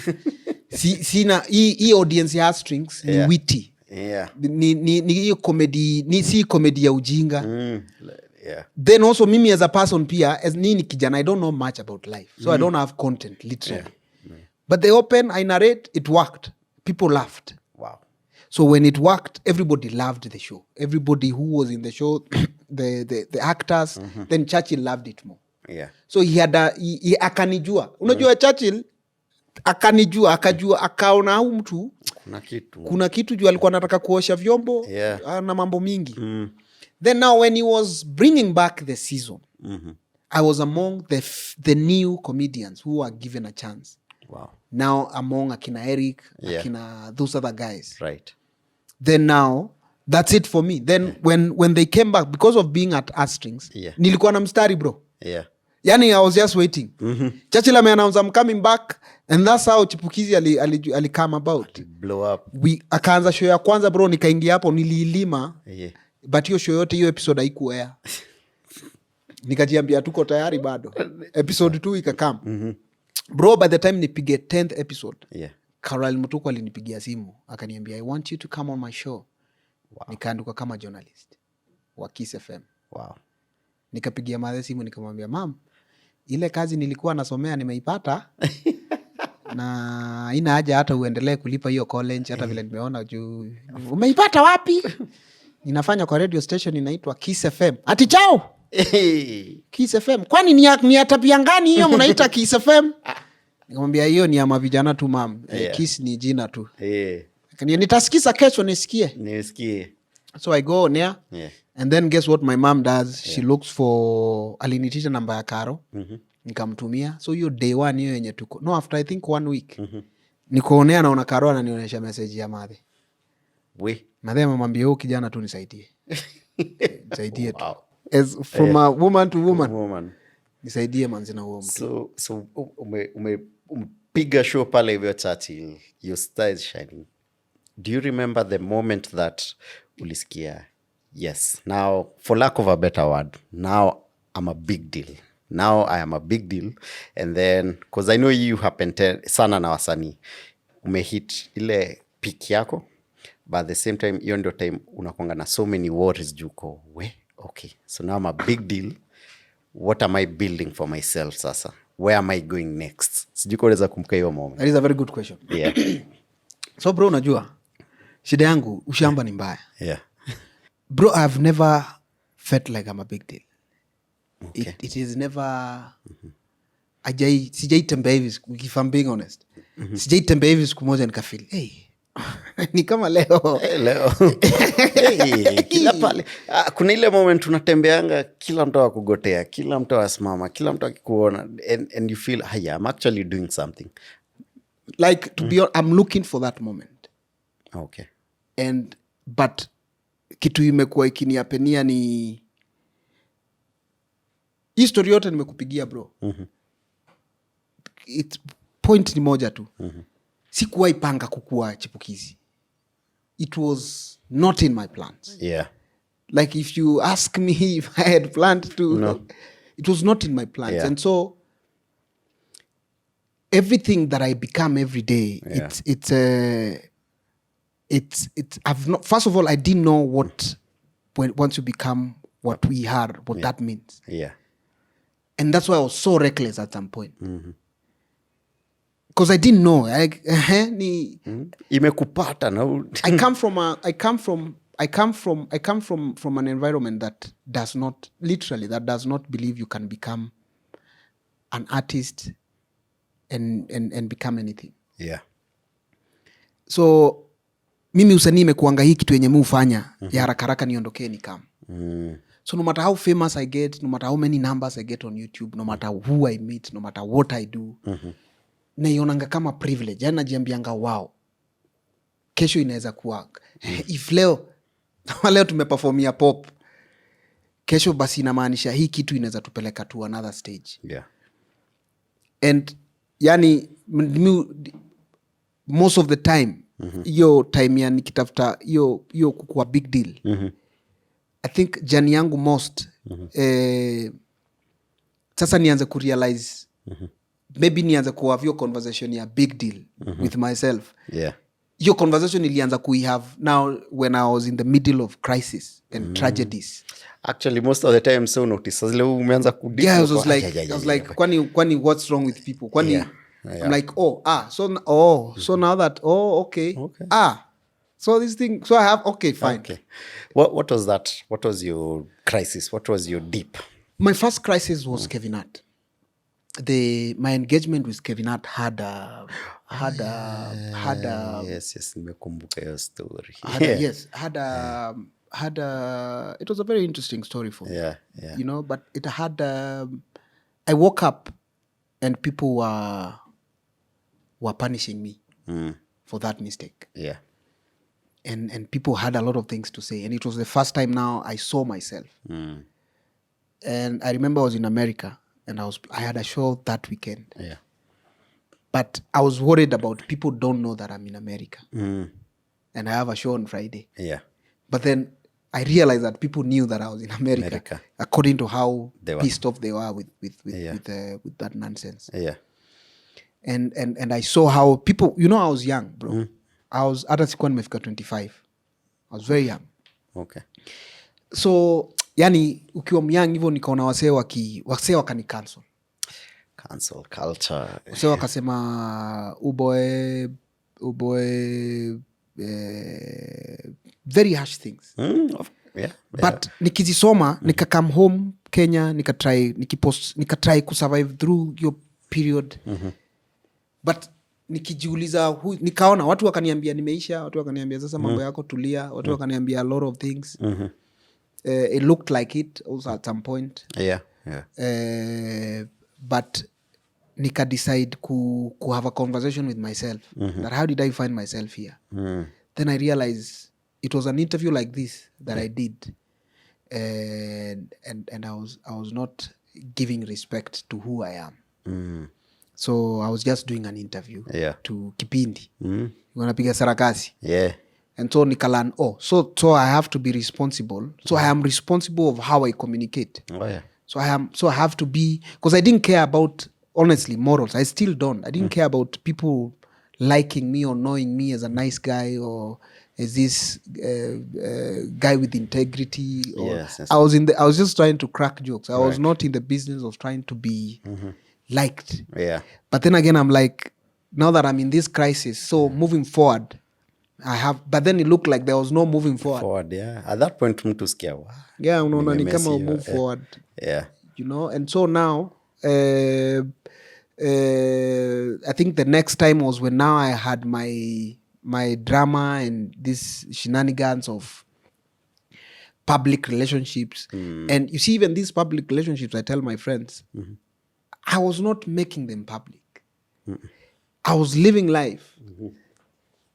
Sina hii audience ya strings ni witty. Ni hiyo comedy, ni si comedy ya ujinga. Then also mimi as a person pia as nini kijana, I don't know much about life. So I don't have content literally. But they open, I narrate, it worked. People laughed. Wow. So when it worked, everybody loved the show. Everybody who was in the show, the actors, then Churchill loved it more. So he had akanijua. Unajua Churchill akanijua, akaona huu mtu kuna kitu juu alikuwa anataka kuosha vyombo na mambo mingi. Then now when he was bringing back the season, I was among the new comedians who were given a chance. Wow. Now among akina Eric, akina those other guys. Right. Then now that's it for me. Then when they came back, because of being at Astrings, nilikuwa na mstari bro. Yani I was just waiting. Churchill ameannounce I'm coming back, and that's how Chipukeezy ali come about. Blow up. Akaanza show ya kwanza bro, nikaingia hapo niliilima. But hiyo show yote hiyo episode haikuwa. Nikajiambia tuko tayari bado. Episode 2 ikakam. Bro, by the time nipige 10th episode, Carol Mutuku alinipigia simu akaniambia I want you to come on my show. Wow. Nikaanduka kama journalist wa Kiss FM. Wow. Nikapigia mother simu nikamwambia mam, ile kazi nilikuwa nasomea nimeipata. Na ina haja hata uendelee kulipa hiyo college hata vile nimeona juu. Umeipata wapi? Ninafanya kwa radio station inaitwa Kiss FM. Ati chao. Kiss FM. Kwani ni ya tabia gani hiyo mnaita Kiss FM? Nikamwambia hiyo ni ya mavijana tu mam. Kiss ni jina tu. Nitasikiza kesho nisikie. So I go on there. And then guess what my mom does? She looks for, alinitisha namba ya Karo. Nikamtumia. So hiyo day 1 hiyo yenye tuko. No, after I think 1 week. Nikoonea naona Karo ananionyesha message ya madhe. Madhe mamwambia huyu kijana tu nisaidie. Nisaidie tu. As from a woman to woman. Nisaidie manzi na huo mtu. So umepiga show pale hivyo Churchill. Your star is shining. Do you remember the moment that ulisikia, yes, now for lack of a better word, now I'm a big deal. Now I am a big deal. And then, because I know you happen sana na wasanii, umehit ile peak yako, but at the same time, hiyo ndio time unakuanga na so many worries juko. Okay, so now I'm a big deal. What am I building for myself sasa? Where am I going next? Sijuko unaweza kumbuka hiyo moment. That is a very good question. So bro, unajua shida yangu ushamba ni mbaya. Bro, I've never felt like I'm a big deal. Okay. It is never sijai tembea hivi, if I'm being honest. Sijai tembea hivi siku moja nikafeel ni kama leo. Kila pale kuna ile moment unatembeanga kila mtu akugotea, kila mtu asimama, kila mtu akikuona, and you feel I'm actually doing something. Like to be honest, I'm looking for that moment. Okay. But kitu imekuwa ikiniapenia ni history yote nimekupigia bro. Point ni moja tu. Sikuwahi panga kukua Chipukeezy. It was not in my plans. Like if you ask me if I had planned to, no. It was not in my plans. And so everything that I become every day, I've not, first of all, I didn't know what, once you become what we are, what that means. And that's why I was so reckless at some point. Because I didn't know. Imekupata na I come from an environment that does not believe you can become an artist and become anything. So mimi usanii imekuanga hii kitu yenye ufanya ya haraka niondokee ni kama. So no matter how famous I get, no matter how many numbers I get on YouTube, no matter who I meet, no matter what I do, naionanga kama privilege. Yani najiambianga wow, kesho inaweza kuwa if leo tumeperformia pop, kesho basi inamaanisha hii kitu inaweza tupeleka to another stage. And yani most of the time hiyo time ya nikitafuta hiyo kukua big deal, I think jani yangu most sasa nianze kurealize maybe nianze kuhavyo conversation ya big deal with myself. Yeah. Your conversation ilianza kuihave now when I was in the middle of crisis and tragedies. Actually, most of the time so notice zile umeanza kudip. Yeah, I was like kwani what's wrong with people? Kwani I'm like, so now that okay. So this thing, so I have fine. Okay. What was that? What was your crisis? What was your deep? My first crisis was Kevin Hart. My engagement with Kevin Hart had a yes, nimekumbuka your story. It was a very interesting story for me. Yeah. You know, but it had I woke up and people were punishing me for that mistake. Yeah. And people had a lot of things to say, and it was the first time now I saw myself. And I remember I was in America and I had a show that weekend. Yeah. But I was worried about people don't know that I'm in America. And I have a show on Friday. Yeah. But then I realized that people knew that I was in America. According to how pissed off they were with that nonsense. Yeah. And I saw how people, you know, I was young, bro. I was hata sikuwa nimefika 25. I was very young. Okay. So yani ukiwa myang hivyo nikaona wasee wakani cancel culture. Wasee wakasema uboe very harsh things. But nikizisoma nika come home Kenya nika kusurvive through your period. But nikijiuliza nikaona watu wakaniambia nimeisha, watu wakaniambia sasa mambo yako tulia, watu wakaniambia a lot of things. It looked like it also at some point. But nika decide ku have a conversation with myself that how did I find myself here. Then I realized it was an interview like this that I did, and I was not giving respect to who I am. So I was just doing an interview to Kipindi. Wanapiga sarakasi. Yeah. And so nikalan, so I have to be responsible. So I am responsible of how I communicate. Oh yeah. So I have to be, because I didn't care about, honestly, morals. I still don't. I didn't care about people liking me or knowing me as a nice guy or as this guy with integrity. Or Yes. I was just trying to crack jokes. I was not in the business of trying to be liked. Yeah. But then again, I'm like, now that I'm in this crisis, so moving forward, but then it looked like there was no moving forward. Yeah. At that point, mtu sikia. Yeah, unaona ni kama move forward. Yeah. You know, and so now, I think the next time was when now I had my drama and these shenanigans of public relationships. And you see, even these public relationships, I tell my friends, I was not making them public. I was living life,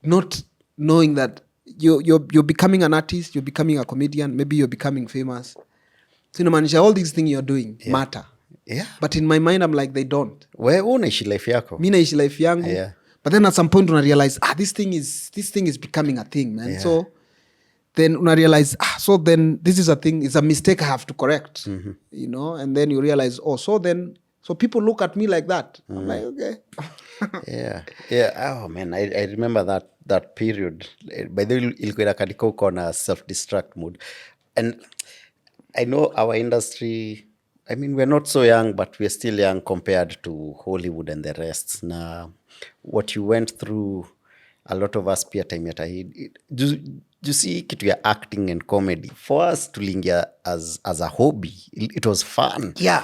not knowing that you're becoming an artist, you're becoming a comedian, maybe you're becoming famous. So inamaanisha all these things you're doing matter. Yeah. But in my mind, I'm like, they don't. Wewe unaishi life yako. Mi naishi life yangu. Yeah. But then at some point una realize, this thing is becoming a thing, man. Yeah. So then una realize, so then this is a thing, it's a mistake I have to correct. You know, and then you realize, so people look at me like that. I'm like, okay. Yeah. Oh man, I remember that period. By the way, ilikuwa inakadika uko na self-destruct mood. And I know our industry, I mean, we're not so young, but we're still young compared to Hollywood and the rest. Now, what you went through, a lot of us pia time yata hii. Do you see kitu ya acting and comedy? For us, tulingia as a hobby. It was fun. Yeah.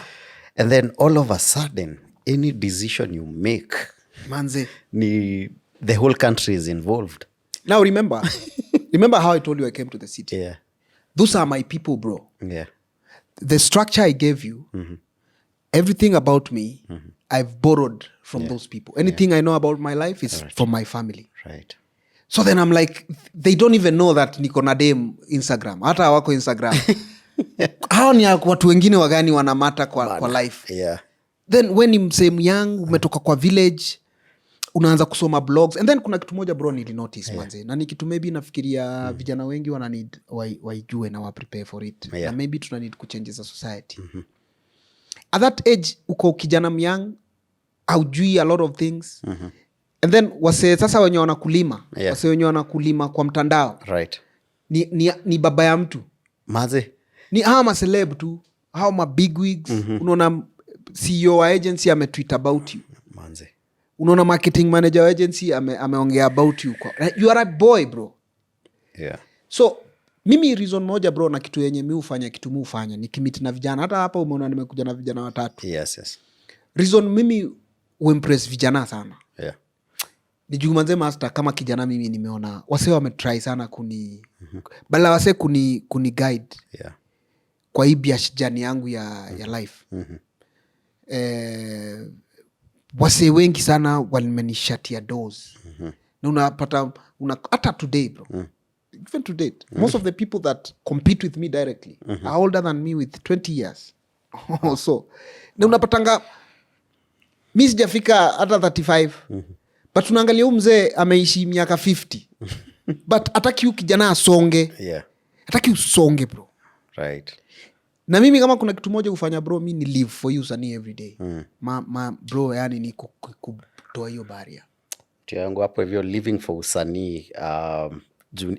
And then all of a sudden, any decision you make, Manze. The whole country is involved. Now remember how I told you I came to the city. Yeah. Those are my people, bro. Yeah. The structure I gave you, everything about me, I've borrowed from those people. Anything I know about my life is from my family. Right. So then I'm like, they don't even know that niko na dem Instagram. Hata hawako Instagram. Hao ni watu wengine wagani wanamata kwa life. Yeah. Then when ni msemu young, umetoka kwa village, unaanza kusoma blogs and then kuna kitu moja bro nilinotice manze na ni kitu maybe nafikiria vijana wengi wana need waijue na waprepare for it na maybe tuna need kuchange the society. At that age uko kijana myang haujui a lot of things and then wase sasa wenye wanakulima wase wenye wanakulima kwa mtandao right ni baba ya mtu maze ni hawa maceleb tu hawa mabigwigs unaona CEO wa agency ametweet about you manze unaona marketing manager wa agency ameongea about you you are a boy bro. So mimi reason moja bro na kitu yenye mi ufanya nikimiti na vijana hata hapa umeona nimekuja na vijana 3 reason mimi uimpress vijana sana ni juu manze master kama kijana mimi nimeona wase wametry sana bala wase kuni guide kwa hii biashara yangu ya life wase wengi sana walimenishatia doors na unapata hata today bro even to date most of the people that compete with me directly are older than me with 20 years so na unapatanga mi sijafika hata 35 but unaangalia huyu mzee ameishi miaka 50 but hataki kijana asonge hataki usonge bro right na mimi kama kuna kitu moja kufanya bro mi ni live for you sani every day bro yani ni kutoa hiyo barrier yangu hapo hivyo living for usanii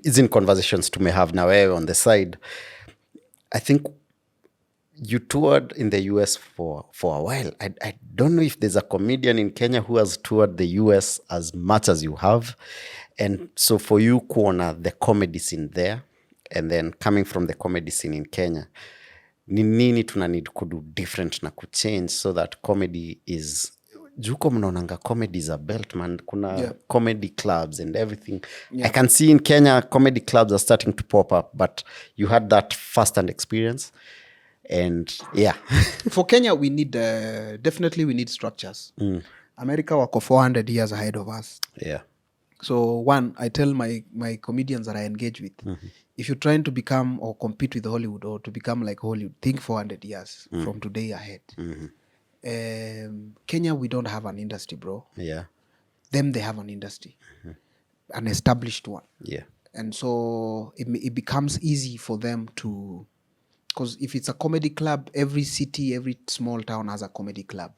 is in conversations to may have na wewe on the side. I think you toured in the US for a while. I don't know if there's a comedian in Kenya who has toured the US as much as you have. And so for you kuona the comedy scene there and then coming from the comedy scene in Kenya, ni nini tuna need kudu different na kuchange so that comedy is juko mnaonanga comedy is a belt man kuna comedy clubs and everything. I can see in Kenya comedy clubs are starting to pop up, but you had that first-hand experience and for Kenya we need definitely we need structures. America wako 400 years ahead of us. So one, I tell my comedians that I engage with, if you're trying to become or compete with Hollywood or to become like Hollywood, think 400 years from today ahead. Kenya, we don't have an industry, bro. Them, they have an industry, an established one. And so it becomes easy for them to, because if it's a comedy club, every city, every small town has a comedy club.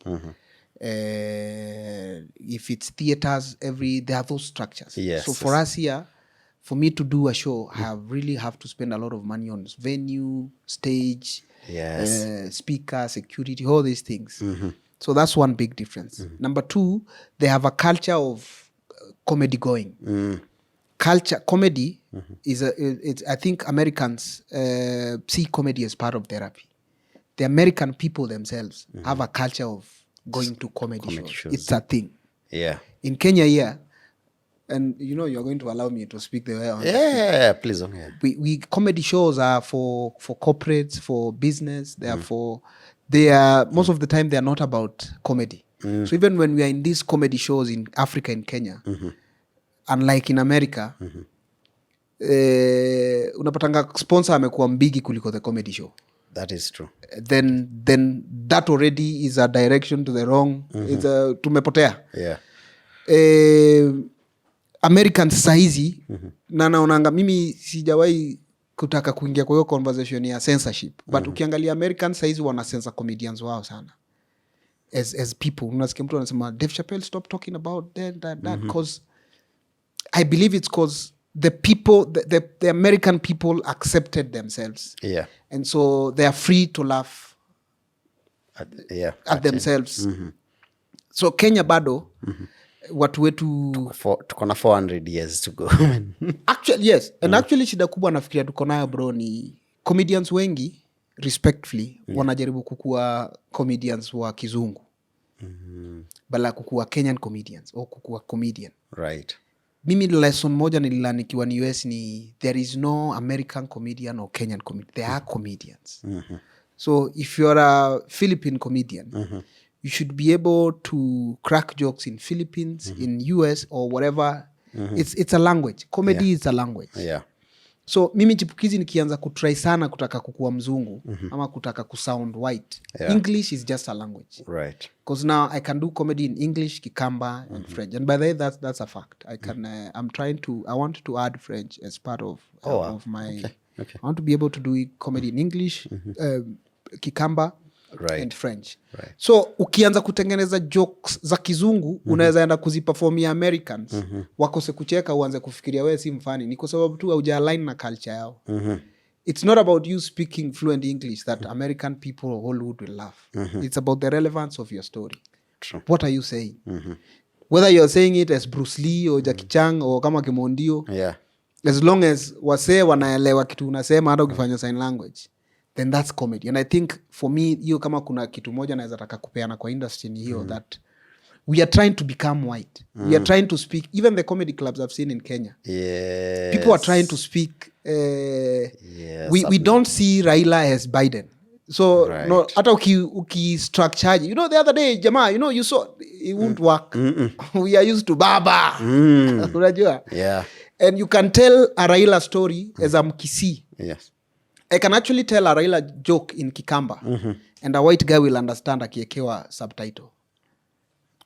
If it's theaters, they have those structures. So for us here, for me to do a show, I really have to spend a lot of money on venue, stage, speaker, security, all these things. So that's one big difference. Number two, they have a culture of comedy going. Comedy is I think Americans see comedy as part of therapy. The American people themselves have a culture of going to comedy shows. It's a thing. In Kenya, and you know you're going to allow me to speak the way I want. Please. We comedy shows are for corporates, for business. They are most of the time they are not about comedy. So even when we are in these comedy shows in Africa and Kenya, unlike in America, unapatanga sponsor amekuwa mbigi kuliko the comedy show. That is true. Then that already is a direction to the wrong. It's tumepotea. Americans sahizi na naonanga mimi sijawahi kutaka kuingia kwa hiyo conversation ya censorship, but ukiangalia Americans sahizi wana censor comedians wao sana as people. Unasikia mtu anasema Dave Chappelle stop talking about that because I believe it's because the people the American people accepted themselves and so they are free to laugh at themselves. So Kenya bado watu wetu tuko na 400 years to go. Actually yes, and actually shida kubwa nafikiria tuko nayo bro ni comedians wengi respectfully wanajaribu kukua comedians wa kizungu bala kukua Kenyan comedians au kukua comedian. Right. Mimi lesson moja nililanikiwa ni US ni there is no American comedian or Kenyan comedian. There are comedians. So if you're a Philippine comedian, you should be able to crack jokes in Philippines, in US or whatever. It's a language. Comedy is a language. So mimi Chipukeezy nikianza kutry sana kutaka kukua mzungu ama kutaka kusound white, English is just a language, right? Because now I can do comedy in English, Kikamba, and French, and by the way, that's a fact. I can. I want to add French as part of of my. Okay. I want to be able to do comedy in English, Kikamba, Right. and French. Right. So ukianza kutengeneza jokes za kizungu unaweza enda kuziperformia Americans wakose kucheka, uanze kufikiria wewe si mfani, ni kwa sababu tu hauja align na culture yao. It's not about you speaking fluent English that American people or Hollywood will laugh. It's about the relevance of your story. True. What are you saying? Whether you're saying it as Bruce Lee or Jackie Chan or kama Kimondio, as long as wasee wanaelewa kitu unasema, hata ukifanya sign language, then that's comedy. And I think for me, hiyo kama kuna kitu moja naweza taka kupeana kwa industry ni hiyo, that we are trying to become white. We are trying to speak, even the comedy clubs I've seen in Kenya. Yes. People are trying to speak. We don't see Raila as Biden. So no, hata uki structure, you know, the other day jamaa, you know, you saw it won't work. We are used to baba. Unajua? Yeah. And you can tell a Raila story as a Mkisi. Yes. I can actually tell a Raila joke in Kikamba and a white guy will understand akiekewa subtitle.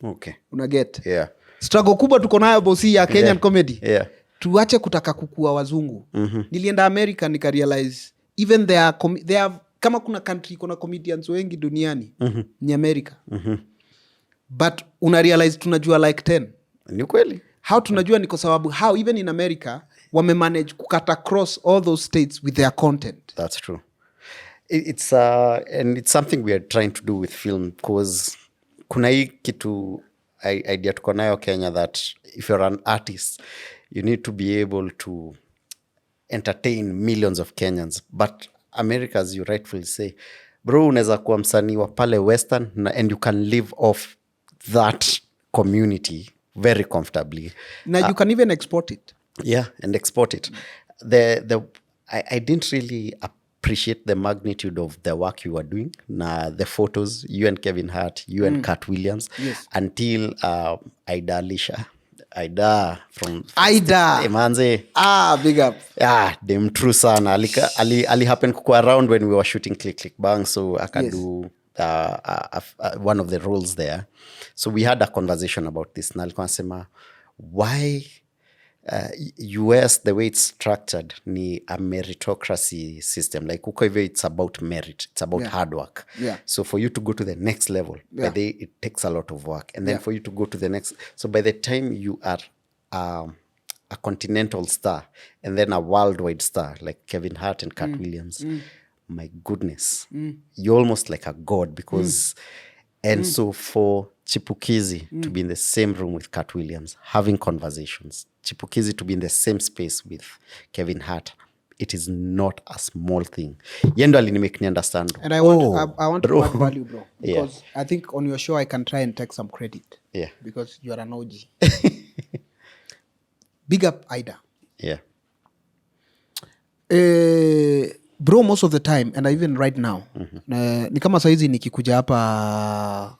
Okay. Unaget? Yeah. Struggle kubwa tuko nayo bosi ya Kenyan comedy. Yeah. Tuache kutaka kukua wazungu. Nilienda America nika realize even there are kama kuna country kuna comedians wengi duniani ni America. But una realize tunajua like 10. Ni kweli. How tunajua ni kwa sababu how even in America wame manage kukata across all those states with their content. That's true. It's and it's something we are trying to do with film, because kuna hii kitu idea tuko nayo Kenya that if you're an artist you need to be able to entertain millions of Kenyans, but America, as you rightfully say, bro, unaweza kuwa msanii wa pale Western and you can live off that community very comfortably. Now you can even export it. Yeah, and export it. I didn't really appreciate the magnitude of the work you were doing. The photos, you and Kevin Hart, you and Cat Williams, until Ida from Manze. Big up. Yeah, dem true sana. Ali happen kukua around when we were shooting Click Click Bang, so I can do one of the roles there. So we had a conversation about this. Na alikuwa anasema why US, the way it's structured, ni a meritocracy system. Like uko hivyo, it's about merit, it's about hard work. So for you to go to the next level, it takes a lot of work, and then for you to go to the next, so by the time you are a continental star and then a worldwide star like Kevin Hart and Cat Williams, my goodness, you're almost like a god, because and so for Chipukeezy to be in the same room with Cat Williams having conversations, Chipukeezy to be in the same space with Kevin Hart, it is not a small thing. Yendo alinimake ni understand. And I want to add value, bro, because I think on your show I can try and take some credit. Yeah. Because you are an OG. Big up Ida. Yeah. Bro, most of the time, and even right now, ni kama saizi nikikuja hapa,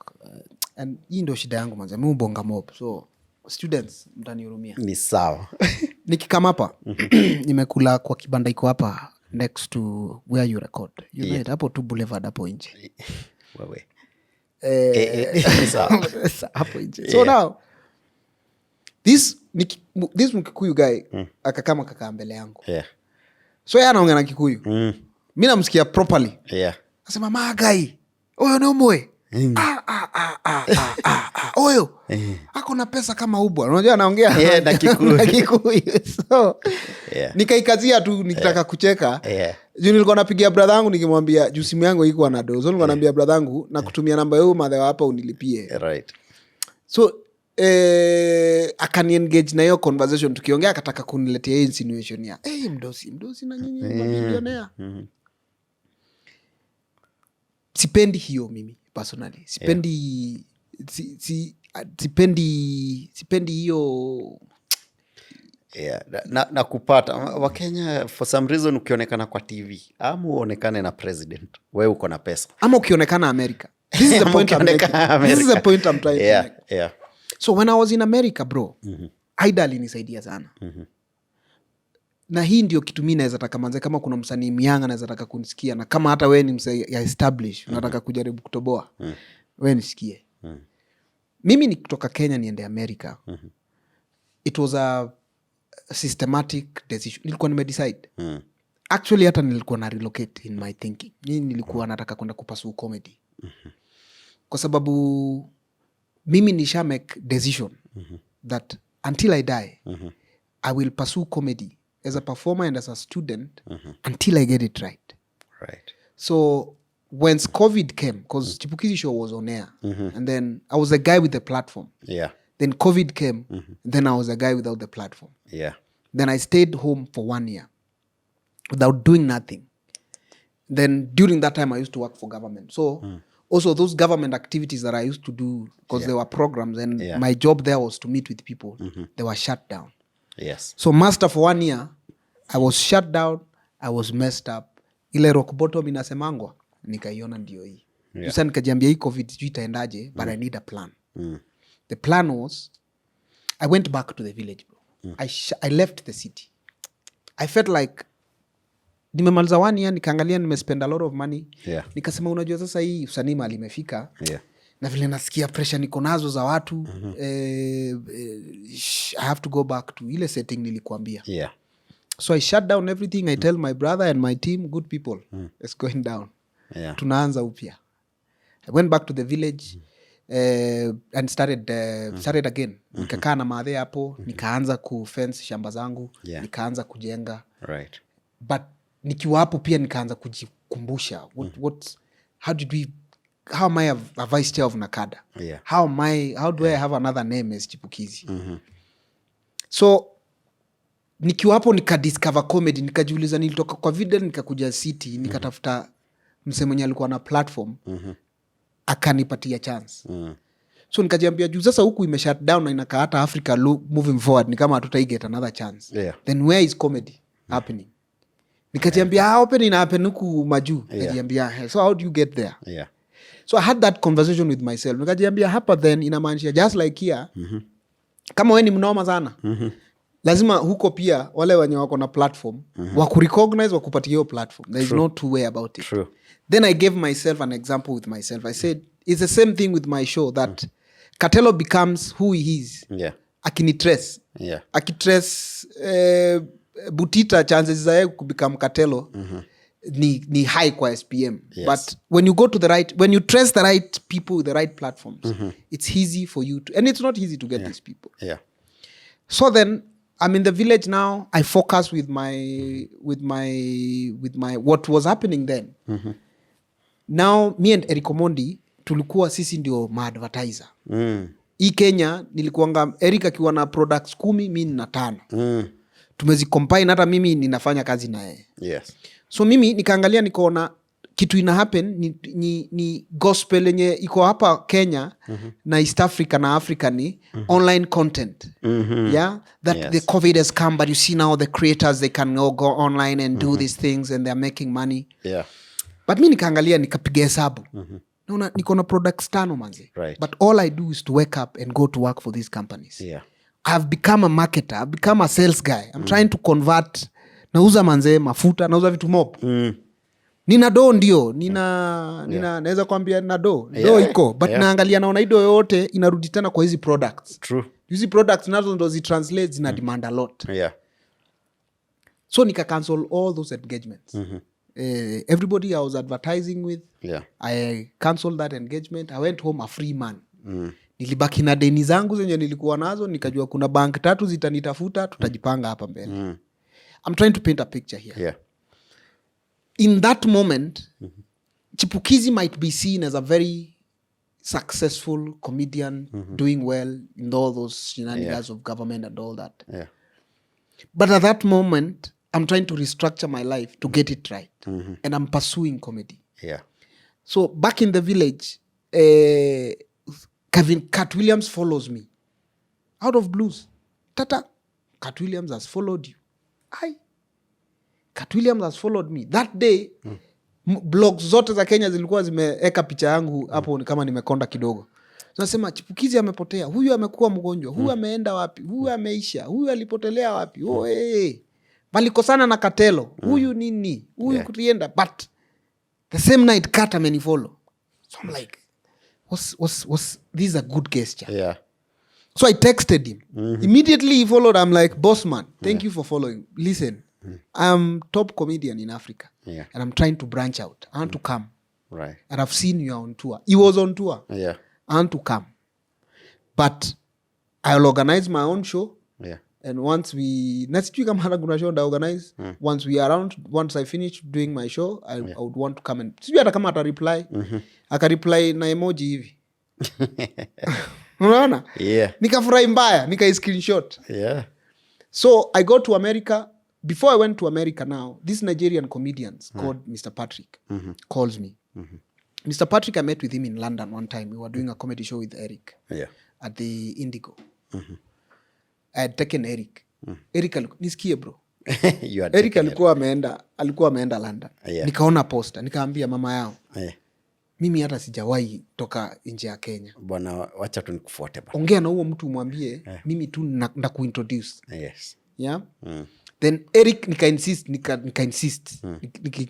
and hii ndio shida yangu manze, mimi ubonga mob, so students mtanihurumia. Ni sawa. Nikikama hapa, nimekula kwa kibanda iko hapa next to where you record. You know it, hapo tu Boulevard hapo nje. Wewe. Hapo nje. So now, this Mkikuyu guy, akakama kaka mbele yangu. Yeah. So yeye anaongea na Kikuyu. Mimi namsikia properly. Yeah. Nasema magai. Oyo no moe. Oyo. Ako na pesa kama ubwa. Unajua anaongea na Kikuyu. Na Kikuyu. So nikaikazia tu nikitaka kucheka. Juu nilikuwa napigia brother yangu nikimwambia juu simu yangu iko na dozo. Nilikuwa naambia brother yangu na kutumia namba yao madhewa hapa unilipie. Right. So akani engage na hiyo conversation, tukiongea akataka kuniletea insinuation ya mdosi na nyinyi mabilionea. Sipendi hiyo mimi personally. Sipendi hiyo. Na kupata Wakenya for some reason, ukionekana kwa TV ama uonekane na president, wewe uko na pesa, ama ukionekana America. This is the point I'm trying to make. Yeah. So when I was in America, bro, Ida alinisaidia sana. na hii ndio kitu mimi naweza taka manze, kama kuna msanii mianga naweza taka kunisikia, na kama hata wewe ni msanii ya establish unataka kujaribu kutoboa, wewe nisikie. Mimi ni kutoka Kenya niende America. It was a systematic decision. Nilikuwa nimedecide. Actually hata nilikuwa na relocate in my thinking. Nilikuwa nataka kwenda kupasua comedy. Kwa sababu mimi nisha make decision that until I die I will pursue comedy as a performer and as a student until I get it right. So when COVID came, because Chipukeezy show was on air, and then I was a guy with the platform. Then COVID came, then I was a guy without the platform. Then I stayed home for 1 year without doing nothing. Then during that time I used to work for government. So also those government activities that I used to do, because there were programs, and my job there was to meet with people, they were shut down. So master for 1 year, I was shut down, I was messed up. Ile rock bottom inasemangwa, nikaiona ndio hii. Sasa nikajiambia hii COVID sijui itaendaje, but I need a plan. The plan was, I went back to the village, bro. I left the city. I felt like nimemaliza 1 year, nikaangalia nimespend a lot of money. Nikasema unajua sasa hii usanii mali imefika. Na vile nasikia pressure niko nazo za watu, I have to go back to ile setting nilikuambia. So I shut down everything. I tell my brother and my team, good people, it's going down. Tunaanza upya. I went back to the village and started again. Nikakaa na madhe hapo, nikaanza kufence shamba zangu, nikaanza kujenga. But nikiwa hapo pia nikaanza kujikumbusha, how am I a vice chair of Nakada? How do I have another name as Chipukeezy? So nikiwa hapo nikadiscover comedy, nikajiuliza, nilitoka kwa video nikakuja city, nikatafuta msee mwenye alikuwa na platform, akanipatia chance. So nikajiambia juu sasa huku ime shut down na inakaa hata Africa moving forward ni kama hatutai get another chance. Then where is comedy happening? Nikajiambia happen ina happen huku majuu. Nikajiambia so how do you get there? So I had that conversation with myself. Nikajiambia hapa then inamaanisha just like here, kama wewe ni mnoma sana, lazima huko pia wale wenye wako na platform wakurecognize, wakupatia hiyo platform. There is no two way about it. Then I gave myself an example with myself. I said it's the same thing with my show, that Katelo becomes who he is. Akinitrace. Akitrace Butita, chances za yeye kubecome Katelo ni high kwa SPM. But when you go to the right, when you trace the right people with the right platforms, it's easy for you to, and it's not easy to get these people. So then I'm in the village now. I focus with my what was happening then. Now me and Eric Omondi tulikuwa sisi ndio ma-advertiser. Hii Kenya nilikuanga Eric akiwa na products 10, mimi na 5. Tumezicombine, hata mimi ninafanya kazi na yeye. So mimi nikaangalia nikaona kitu ina happen ni gospel yenye iko hapa Kenya na East Africa na Africa ni online content. That the COVID has come, but you see now the creators, they can go online and do these things and they're making money. But mimi nikaangalia nikapiga hesabu. Naona niko na products 5 manzi. But all I do is to wake up and go to work for these companies. I've become a marketer, I've become a sales guy. I'm trying to convert. Nauza manze mafuta, nauza vitu mob. Nina do ndio, naweza kuambia nina do iko, but naangalia naona hido yote inarudi tena kwa hizi products. Hizi products nazo ndo zitranslate, zina demand a lot. So nika cancel all those engagements. Everybody I was advertising with, I canceled that engagement. I went home a free man. Nilibaki na deni zangu zenye nilikuwa nazo, nikajua kuna bank 3 zitanitafuta, tutajipanga hapa mbele. I'm trying to paint a picture here. In that moment, Chipukeezy might be seen as a very successful comedian, doing well in all those shenanigans of government and all that. But at that moment, I'm trying to restructure my life to get it right. And I'm pursuing comedy. So back in the village, Cat Williams follows me. Out of blues. Tata, Cat Williams has followed you. Cat Williams has followed me. That day, blogs zote za Kenya zilikuwa zimeeka picha yangu hapo kama nimekonda kidogo. Tunasema Chipukeezy amepotea, huyu amekuwa mgonjwa, huyu ameenda wapi, huyu ameisha, huyu alipotelea wapi. walikosana na Katelo, huyu nini, huyu kutienda, but the same night Kat amenifollow. So I'm like, was this a good gesture? Yeah. So I texted him. Immediately he followed. I'm like, boss man, thank you for following. Listen, I'm top comedian in Africa. Yeah. And I'm trying to branch out. I want to come. Right. And I've seen you on tour. He was on tour. Yeah. I want to come. But I'll organize my own show. Yeah. And once we next week I'm gonna show that organize. Once we are around, once I finish doing my show, I would want to come and sijui hata kama ata reply. Aka reply na emoji hivi. Unaona? Yeah. Nikafurahi mbaya, nika screenshot. Yeah. So I go to America. Before I went to America now, this Nigerian comedian called Mr. Patrick calls me. Mr. Patrick, I met with him in London one time. We were doing a comedy show with Eric at the Indigo. I had taken Eric. Eric nisikie bro. Eric alikuwa ameenda London. Nikaona posta, nikaambia mama yao. Mimi hata sijawahi toka nje ya Kenya. Bwana wacha tu nikufuate bwana. Ongea na huo mtu umwambie mimi tu ndakuintroduce. Yes. Yeah? Then Eric nika-insist.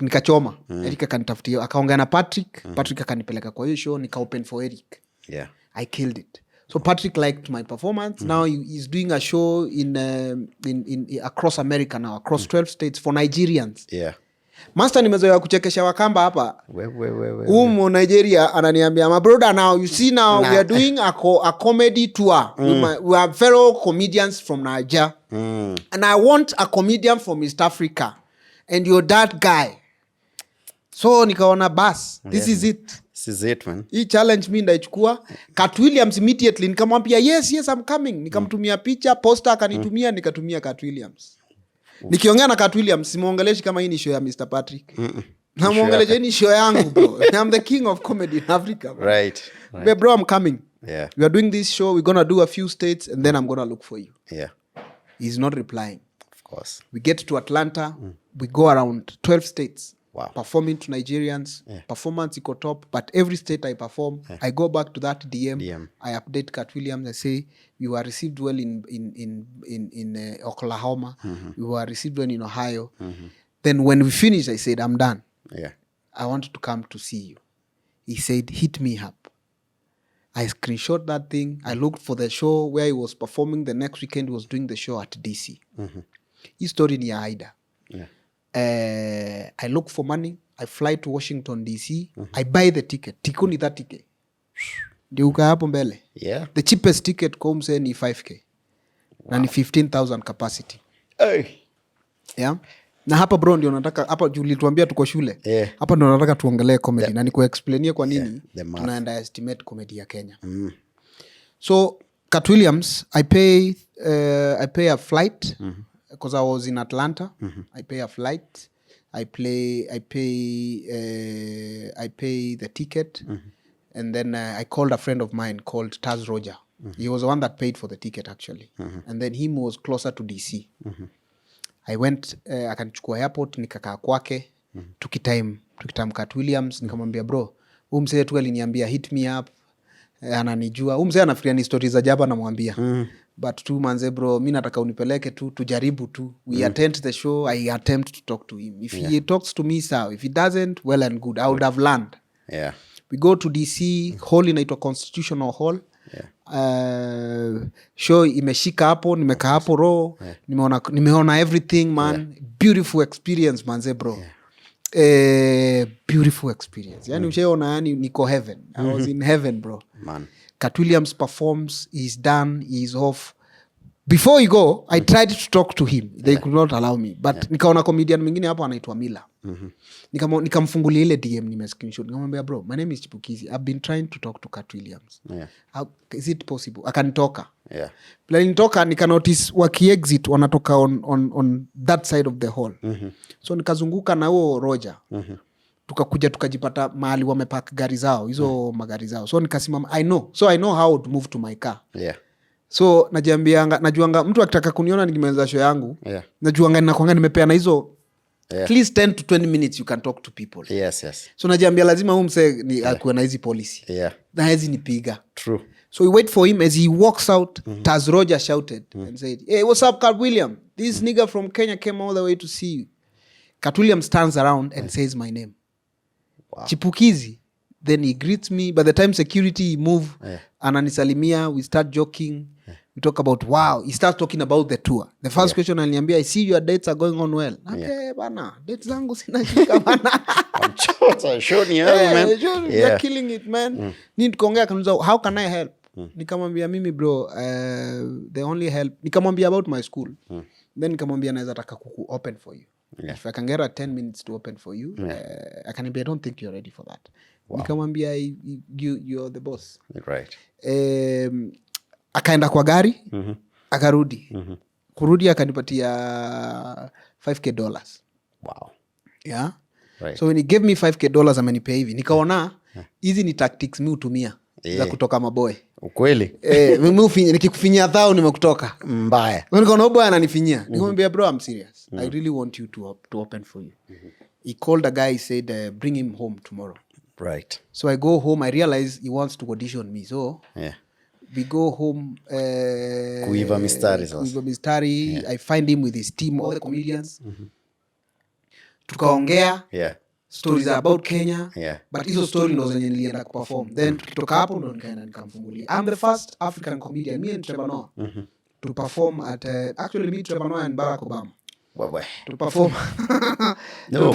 Nikachoma. Eric akanitafutia. Akaongea na Patrick. Patrick akanipeleka kwa hiyo show. Nika-open for Eric. Yeah. I killed it. So Patrick liked my performance. Now he's doing a show in across America now. Across 12 states for Nigerians. Yeah. Master nimezoea kuchekesha Wakamba hapa. We. Nigeria ananiambia, my brother, now you see now we are doing a comedy tour. We are fellow comedians from Nigeria. And I want a comedian from East Africa. And you're that guy. So nikaona bas. This is it. This is it, man. Hii challenge mi ndaichukua. Kat Williams immediately nikamwambia yes I'm coming. Nikamtumia picha, poster akanitumia, nikatumia Kat Williams. Nikiongea na Kat Williams simuongeleshi kama hii ni show ya Mr. Patrick. Namuongelesha hii ni show yangu bro. I'm the king of comedy in Africa. Bro. Right. But bro, I'm coming. Yeah. We are doing this show. We're going to do a few states and then I'm going to look for you. Yeah. He's not replying. Of course. We get to Atlanta. We go around 12 states. Wow. Performing to Nigerians. Performance iko top. But every state I perform, I go back to that DM. I update Kat Williams. I say, you were received well in Oklahoma. You were received well in Ohio. Then when we finish, I said, I'm done. Yeah. I wanted to come to see you. He said, hit me up. I screenshot that thing. I looked for the show where he was performing. The next weekend he was doing the show at DC. His story ni Aida. Yeah. I look for money. I fly to Washington DC. I buy the ticket. Tikuni that ticket. Ndio uka hapo mbele. Yeah. The cheapest ticket kwa mse ni 5K. Na ni 15,000 capacity. Hey. Yeah. Na hapa bro ndio nataka hapa ulituambia tuko shule. Hapa ndio nataka tuongelee comedy na nikuexplainie kwa nini tunaenda estimate comedy ya Kenya. So Kat Williams, I pay a flight because I was in Atlanta. I pay a flight. I pay the ticket. And then I called a friend of mine called Taz Roger. He was the one that paid for the ticket actually. And then him was closer to DC. I went akanichukua airport nikakaa kwake. Tukitime Kat Williams nikamwambia bro, huyu mzee tu aliniambia hit me up. Ananijua. Huyu mzee anafikiria ni stories za jaba namwambia. But tu manze bro, mimi nataka unipeleke tu tujaribu tu. We attend the show, I attempt to talk to him. If he talks to me sawa, if he doesn't, well and good. I would have learned. Yeah. We go to DC, hall inaitwa Constitutional Hall. Show imeshika hapo, nimekaa hapo raw. Nimeona everything man. Beautiful experience manze bro. Beautiful experience. Yani ushaona yani niko heaven. I was in heaven bro. Man. Kat Williams performs, he's done, he's off. Before you go, I tried to talk to him. They could not allow me. But nikaona comedian mwingine hapo anaitwa Mila. Nikamfungulia ile DM nimescreenshot. Nikamwambia bro, my name is Chipukeezy. I've been trying to talk to Kat Williams. How is it possible? Akanitoka. Bila nitoka nikanotice waki-exit wanatoka on that side of the hall. So nikazunguka na huo Roger. Tukakuja tukajipata mahali wamepark gari zao, hizo magari zao. So nikasimama, I know how to move to my car. So najuanga mtu akitaka kuniona nikimaliza show yangu. Najuanga ninakuanga nimepeana hizo at least 10 to 20 minutes you can talk to people. Yes. So najiambia lazima huyu mse ni akuwe na hizi policy. Na hizi nipiga. True. So we wait for him as he walks out. Taz Roger shouted and said, "Hey, what's up, Kat Williams?" this nigga from Kenya came all the way to see you. Cat Williams turns around and says my name. Wow. Chipukeezy. Then he greets me. By the time security move, ananisalimia, we start joking. We talk about, wow. He starts talking about the tour. The first question aliniambia, I see your dates are going on well. Okay, bana. Dates zangu sinashika bana. I'm showing you, man. You're killing it, man. Need kuongea kanuza, how can I help? Nikamwambia mimi bro, the only help. Nikamwambia about my school. Then nikamwambia naweza taka kuku open for you. If I can get 10 minutes to open for you, I don't think you're ready for that. Wow. Nikamwambia you're the boss. Right. Akaenda kwa gari, akarudi. Kurudi akanipatia $5,000. Wow. Yeah. Right. So when he gave me $5,000 amenipea hivi, nikaona hizi ni tactics mi hutumia za kutoka maboy. Ukweli? Mimi nikikufinyia thao nimekutoka. Mbaya. Nikaona boy ananifinyia. Nikamwambia bro, I'm serious. I really want you to open for you. He called a guy, he said bring him home tomorrow. Right. So I go home, I realize he wants to audition me. So we go home. Kuiva mistari. I find him with his team, all the comedians. Tukaongea. Stories about Kenya. But hizo story ndo zenye nilienda kuperform. Then tukitoka hapo ndo nikaenda nikamfungulia. I'm the first African comedian, me and Trevor Noah, to perform at actually me, Trevor Noah and Barack Obama. To perform. No,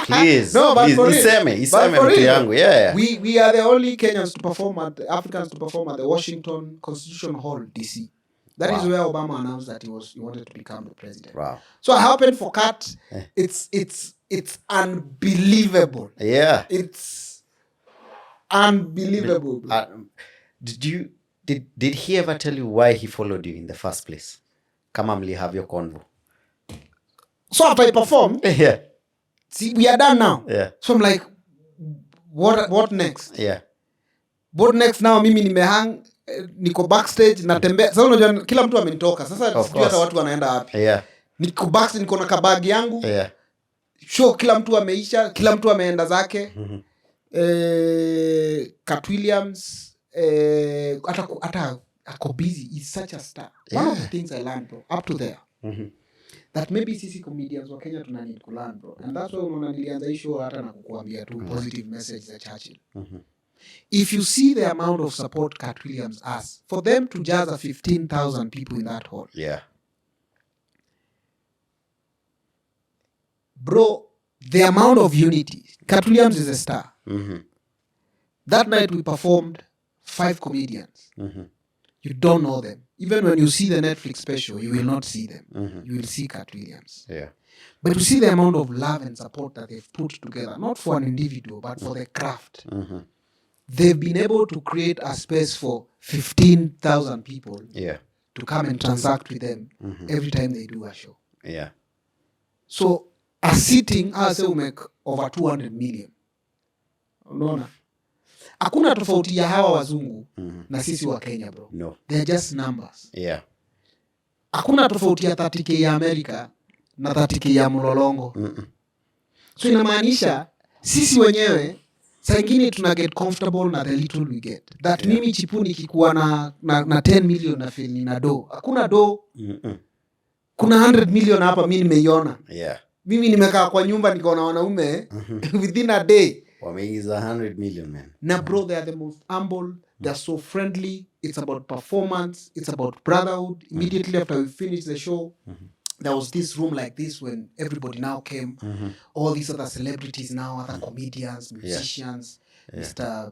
please. No, but for mtu yangu. Yeah. We are the only Kenyans to perform Africans to perform at the Washington Constitution Hall, DC. That is where Obama announced that he wanted to become the president. Wow. So I happened for Kat. It's unbelievable. Yeah. It's unbelievable. Did he ever tell you why he followed you in the first place? Kama mli have your convo. So after I performed, see, we are done now. Yeah. So I'm like, what next? Yeah. What next now? Mimi nimehang, niko backstage, natembea. Sasa unajua kila mtu amenitoka. Sasa sijui hata watu wanaenda wapi. Yeah. Niko backstage, niko na kabagi yangu. Yeah. Show kila mtu ameisha, kila mtu ameenda zake. Cat Williams, hata ako busy. He's such a star. One of the things I learned, bro, up to there. That maybe sisi comedians wa Kenya tuna need to learn, bro. And that's why unaona nilianza hii show hata na kukuambia tu positive message za Churchill. If you see the amount of support Cat Williams has, for them to jazz 15,000 people in that hall. Yeah. Bro, the amount of unity. Cat Williams is a star. That night we performed 5 comedians. You don't know them. Even when you see the Netflix special, you will not see them. You will see Cat Williams. Yeah. But you see the amount of love and support that they've put together, not for an individual, but for the craft. They've been able to create a space for 15,000 people to come and transact with them every time they do a show. Yeah. So, a sitting, I say, will make over 200 million. Unaona? Hakuna tofauti ya hawa wazungu na sisi wa Kenya, bro. No. They're just numbers. Yeah. Hakuna tofauti ya 30K ya Amerika na 30K ya Mlolongo. So inamaanisha sisi wenyewe saa ingine tuna get comfortable na the little we get. That mimi Chipuni kikuwa na 10 million na feel nina do. Hakuna do. Kuna 100 million hapa mimi nimeiona. Yeah. Mimi nimekaa kwa nyumba nikaona wanaume within a day wameingiza 100 million, man. Na bro, they are the most humble. They're so friendly. It's about performance. It's about brotherhood. Immediately after we finished the show, there was this room like this when everybody now came. All these other celebrities now, other comedians, musicians. Mr.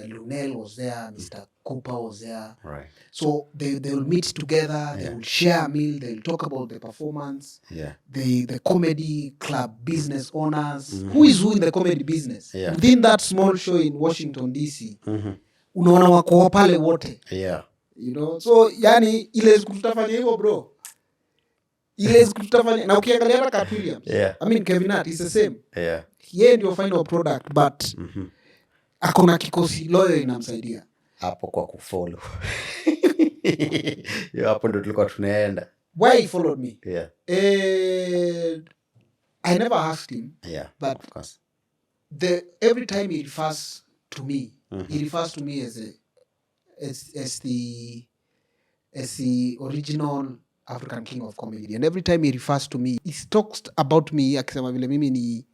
Lunel was there. Mr. Cooper was there. Right. So they will meet together. They will share a meal. They will talk about the performance. The comedy club business owners. Who is who in the comedy business? Within that small show in Washington, D.C., unaona wako pale wote. You know? So, yani, ile siku tutafanya hivyo, bro. Ile siku tutafanya. Na ukiangalia hata Cat Williams. I mean, Kevin Hart is the same. Yeye ndio final product, but akona kikosi loyo inamsaidia. Hapo kwa kufollow. Hapo ndo tulikuwa tunaenda. Why he followed me? I never asked him. But of course. Every time he refers to me, he refers to me as the original African king of comedy, and every time he refers to me he talks about me akisema vile mimi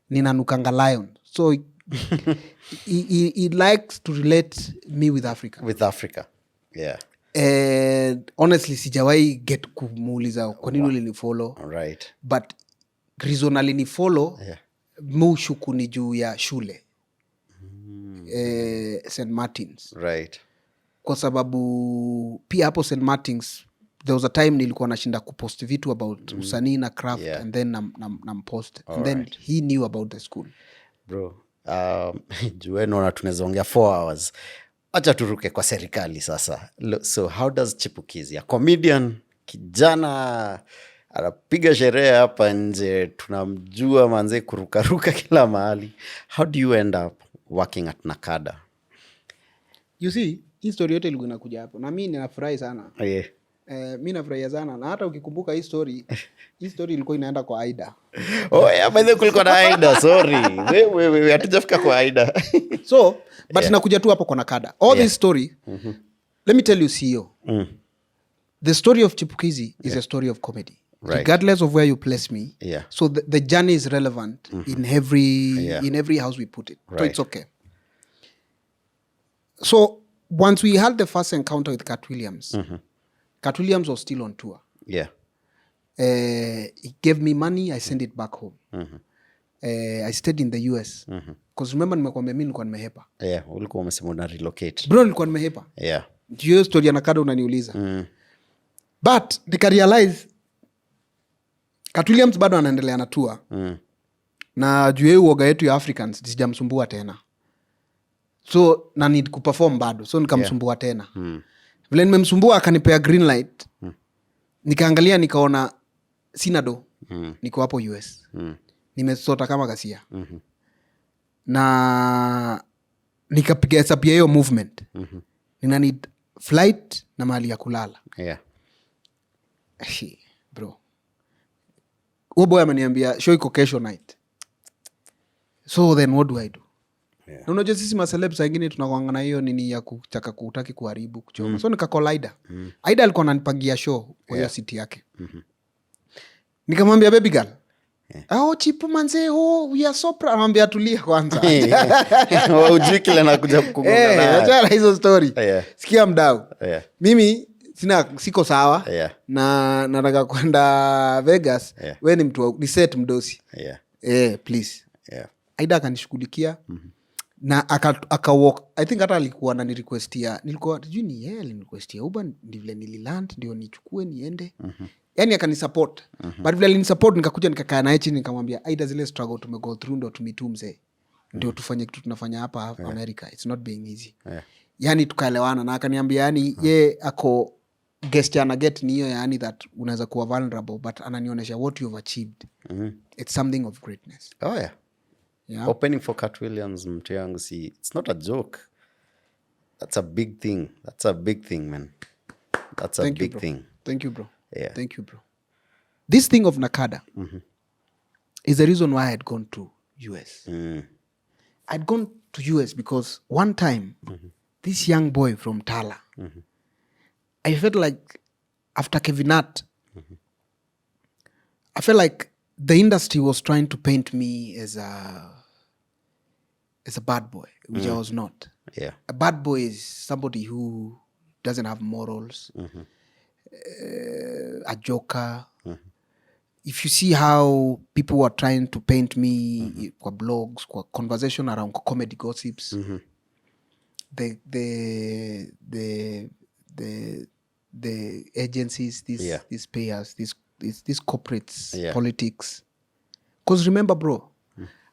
ninanukanga lion, so he likes to relate me with Africa. Yeah. And honestly sijawai get kumuuliza kwa nini ulinifollow, Right. but reason alinifollow mushuku ni juu ya shule St. Martins. Right. Kwa sababu pia hapo St. Martins there was a time nilikuwa nashinda kupost vitu about usanii na craft, and then nampost and then he knew about the school. Bro, juwe naona tunaweza ongea 4 hours. Acha turuke kwa serikali sasa. So how does Chipukeezy, a comedian, kijana anapiga sherehe hapa nje, tunamjua manze kurukaruka kila mahali, how do you end up working at Nakada? You see, hii story yote ilikuwa inakuja hapo na mimi ninafurahi sana. Yeah. Mimi nafurahia sana na hata ukikumbuka hii story ilikuwa inaenda kwa Aida. Oh yeah, by the way kulikuwa na Aida, sorry. Wewe hatujafika kwa Aida. So, but nakuja tu hapo kwa Nakada. All this story, let me tell you CEO. The story of Chipukeezy is a story of comedy. Right. Regardless of where you place me. Yeah. So the journey is relevant in every house we put it. Right. So it's okay. So once we had the first encounter with Cat Williams, Cat Williams was still on tour. Yeah. He gave me money, I sent it back home. I stayed in the US. Because remember nimekwambia mimi nilikuwa nimehepa. Yeah, ulikuwa umesema una relocate. Bro, nilikuwa nimehepa. Yeah. Hiyo story ya Nakada unaniuliza. But nikarealize Cat Williams bado anaendelea na tour. Na juu ya uoga yetu ya Africans sijamsumbua tena. So na need kuperform bado. So nikamsumbua tena. Vile nimemsumbua akanipea green light. Nikaangalia nikaona sina do. Niko hapo US. Nimesota kama kasia. Na nikapiga hesabu ya hiyo movement. Nina need flight na mahali ya kulala. Yeah. Bro. Huyo boy ameniambia show iko kesho night. So then what do I do? Yeah. Na unajua sisi macelebs wengine tunakuanga na hiyo nini ya kutaka kutaki kuharibu kuchoma. So nikacall Aida. Aida alikuwa ananipangia show kwa hiyo city yake. Nikamwambia baby girl. Oh Chipu manze, we are so proud. Anambia tulia kwanza. Ujui kile nakuja kukugonga na. Acha hizo story. Sikia mdau. Mimi siko sawa na nataka kwenda Vegas. Wewe ni mtu ni set mdosi. Please. Aida akanishughulikia na aka walk. I think hata alikuwa ananirequestia, nilikuwa sijui ni yeye alinirequestia Uber ndivyo nililand ndio nichukue niende. Yani akanisupport. But vile alinisupport nikakuja nikakaa naye chini nikamwambia Aida zile struggle tumego through ndio tumitu mzee. Ndio tufanye kitu tunafanya hapa America. It's not being easy. Yani tukaelewana na akaniambia yani ye ako guest ana get ni hiyo yani that unaweza kuwa vulnerable but ananionyesha what you've achieved. It's something of greatness. Oh yeah. Yeah. Opening for Cat Williams, mtu yangu, see, it's not a joke. That's a big thing. That's a big thing, man. That's a big thing. Thank you, bro. Yeah. Thank you, bro. This thing of Nakada is the reason why I had gone to US. I'd gone to US because one time, this young boy from Tala, I felt like after Kevin Hart, I felt like the industry was trying to paint me as a bad boy, which I was not. Yeah. A bad boy is somebody who doesn't have morals, a joker. If you see how people were trying to paint me kwa blogs, kwa conversation around comedy gossips, the agencies, these payers, these corporates, politics. Because remember bro,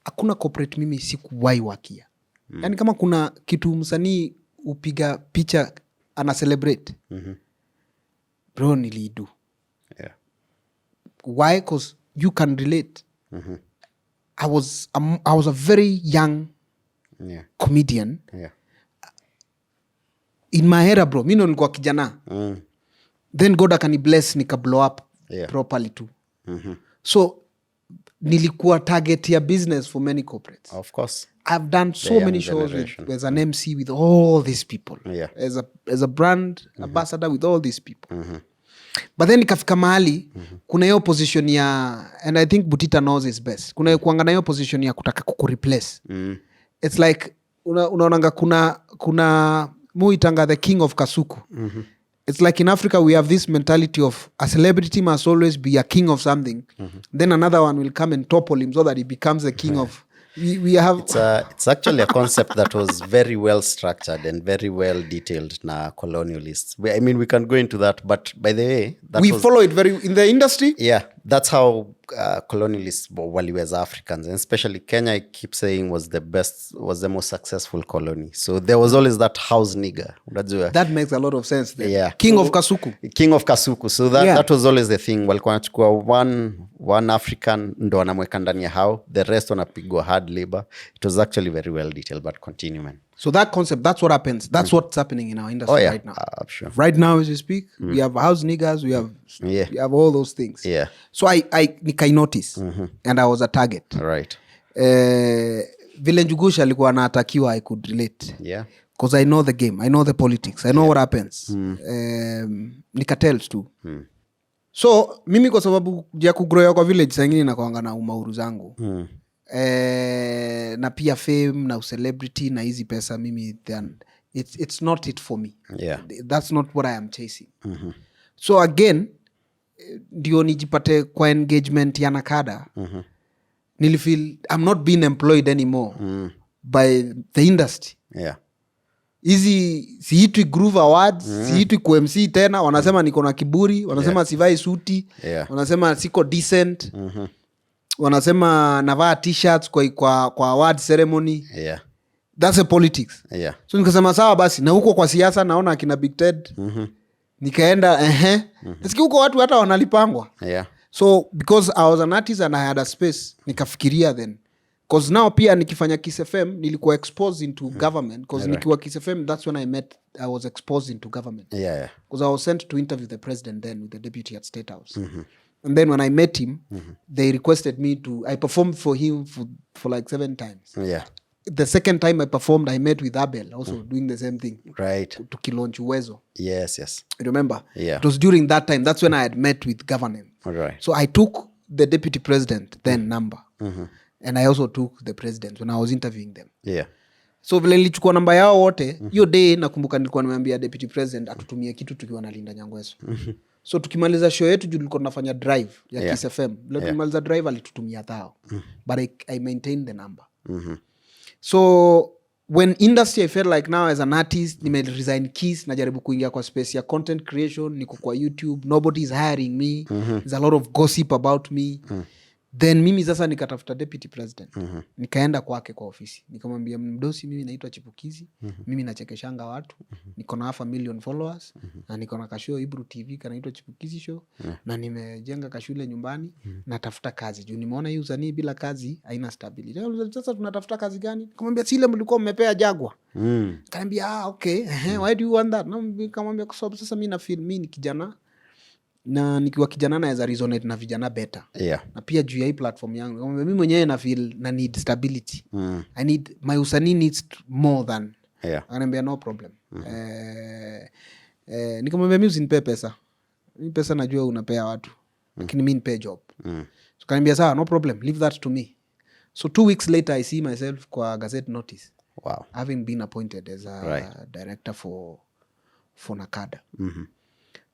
hakuna corporate mimi sikuwahi wakia. Yani kama kuna kitu msanii upiga picha ana celebrate, bro nilidu. Yeah. Why? Because you can relate. I was a very young comedian. Yeah. In my era bro, mimi nilikuwa kijana. Then God akani bless nika blow up properly too. So nilikuwa target ya business for many corporates. Of course. I've done so many shows as an MC with all these people. Yeah. As a brand ambassador with all these people. But then ikafika mahali kuna hiyo position ya, and I think Butita knows is best, kuna kuangana hiyo position ya kutaka kukureplace. It's like unaonanga kuna muitanga the king of Kasuku. It's like in Africa we have this mentality of a celebrity must always be a king of something. Then another one will come and topple him so that he becomes the king of... We have... It's actually a concept that was very well structured and very well detailed na colonialists. I mean, we can go into that, but by the way... we follow it very... In the industry? Yeah, that's how colonialists waliweza Africans, and especially Kenya, I keep saying, was the most successful colony. So there was always that house nigger. That makes a lot of sense then. Yeah. King of Kasuku. King of Kasuku. So that was always the thing. Walikuwa wanachukua one African ndo wanamweka ndani ya how, the rest wanapigwa hard labor. It was actually very well detailed, but continue, man. So that concept, that's what happens. That's what's happening in our industry right now. Sure. Right now as we speak, we have house niggers, we have all those things. Yeah. So I noticed, and I was a target. Right. Vile Njugusha alikuwa anatakiwa, I could relate. Yeah. Because I know the game, I know the politics, I know what happens. Nikatels too. So mimi kwa sababu ya kugrow kwa village sangini na kuanga na umauru zangu. Na pia fame na celebrity na hizi pesa mimi, then it's not it for me. Yeah. That's not what I am chasing. So again, ndio nijipate kwa engagement ya Nakada. Nilifeel I'm not being employed anymore by the industry. Yeah. Hizi siitwi Groove Awards, siitwi QMC tena, wanasema niko na kiburi, wanasema sivai suti, wanasema siko decent. Wanasema navaa t-shirts kwa award ceremony. Yeah. That's a politics. Yeah. So nikasema sawa basi, na huko kwa siasa naona akina Big Ted. Nikaenda nasikia huko watu hata wanalipangwa. Yeah. So because I was an artist and I had a space, nikafikiria then. Because now pia nikifanya Kiss FM nilikuwa exposed into government. Because nikiwa Kiss FM, that's when I was exposed into government. Yeah. Because I was sent to interview the president then with the deputy at State House. And then when I met him, they requested me I performed for him for like 7 times. Yeah. The second time I performed, I met with Abel, also doing the same thing. Right. To Kilonchi Uwezo. Yes. You remember? Yeah. It was during that time. That's when I had met with government. Right. So I took the deputy president then number. And I also took the president when I was interviewing them. Yeah. So vile nilichukua namba yao wote, hiyo day nakumbuka nilikuwa nimeambia deputy president atutumie kitu tukiwa na Linda Nyangweso. So tukimaliza show yetu juu tulikuwa tunafanya drive ya Kiss FM. Vile tukimaliza drive alitutumia thao. But I maintained the number. So when industry, I felt like now as an artist, nime resign Kiss, najaribu kuingia kwa space ya content creation, niko kwa YouTube, nobody is hiring me. There's a lot of gossip about me. Then mimi sasa nikatafuta deputy president. Nikaenda kwake kwa ofisi. Nikamwambia mdosi, mimi naitwa Chipukeezy. Mimi nachekeshanga watu. Niko na 500,000 followers. Na niko na kashow Ibru TV kanaitwa Chipukeezy show. Na nimejenga kashule nyumbani. Natafuta kazi. Juu nimeona hii usanii bila kazi haina stability. Sasa tunatafuta kazi gani? Nikamwambia si ile mlikuwa mmepea Jagwa. Kaniambia okay. Why do you want that? Nikamwambia kwa sababu sasa mimi na feel mimi ni kijana. Na nikiwa kijana naweza resonate na vijana better. Yeah. Na pia juu ya hii platform yangu mimi mwenyewe na feel na need stability. I need my usanii needs more than. Ananiambia no problem. Nikamwambia mimi usinipe pesa. Mimi pesa najua unapea watu. Lakini mimi nipe job. So kaniambia sawa, no problem, leave that to me. So 2 weeks later I see myself kwa Gazette Notice. Wow. Having been appointed as a director for Nakada.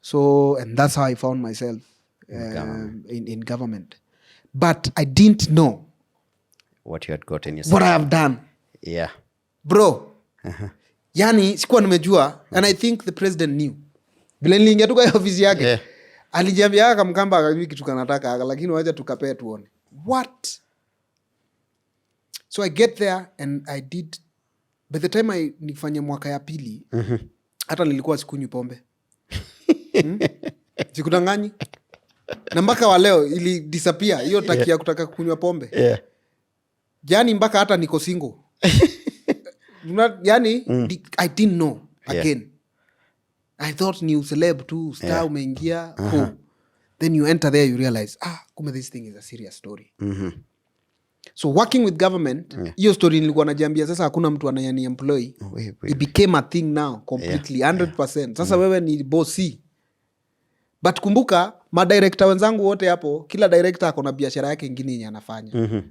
So, and that's how I found myself in government. But I didn't know what you had got in yourself. What I have done. Yeah. Bro. Yani, sikuwa nimejua. And I think the president knew. Vile nilingia tu kwa ofisi yake. Alijiambia akamkamba akajui kitu kanataka. Lakini wacha tukapea tuone. What? So I get there and I did. By the time I nifanye mwaka ya pili, hata nilikuwa sikunywi pombe. Sikudanganyi. Na mpaka wa leo ili disappear hiyo takia kutaka kunywa pombe. Yani mpaka hata niko single. Yani I didn't know again. I thought ni celeb tu, star umeingia. Then you enter there, you realize kumbe this thing is a serious story. So working with government, hiyo story nilikuwa najiambia sasa hakuna mtu anayani employ. It became a thing now completely 100%. Sasa wewe ni bossy. but kumbuka madirector wenzangu wote hapo, kila director akona biashara yake ingine yenye anafanya.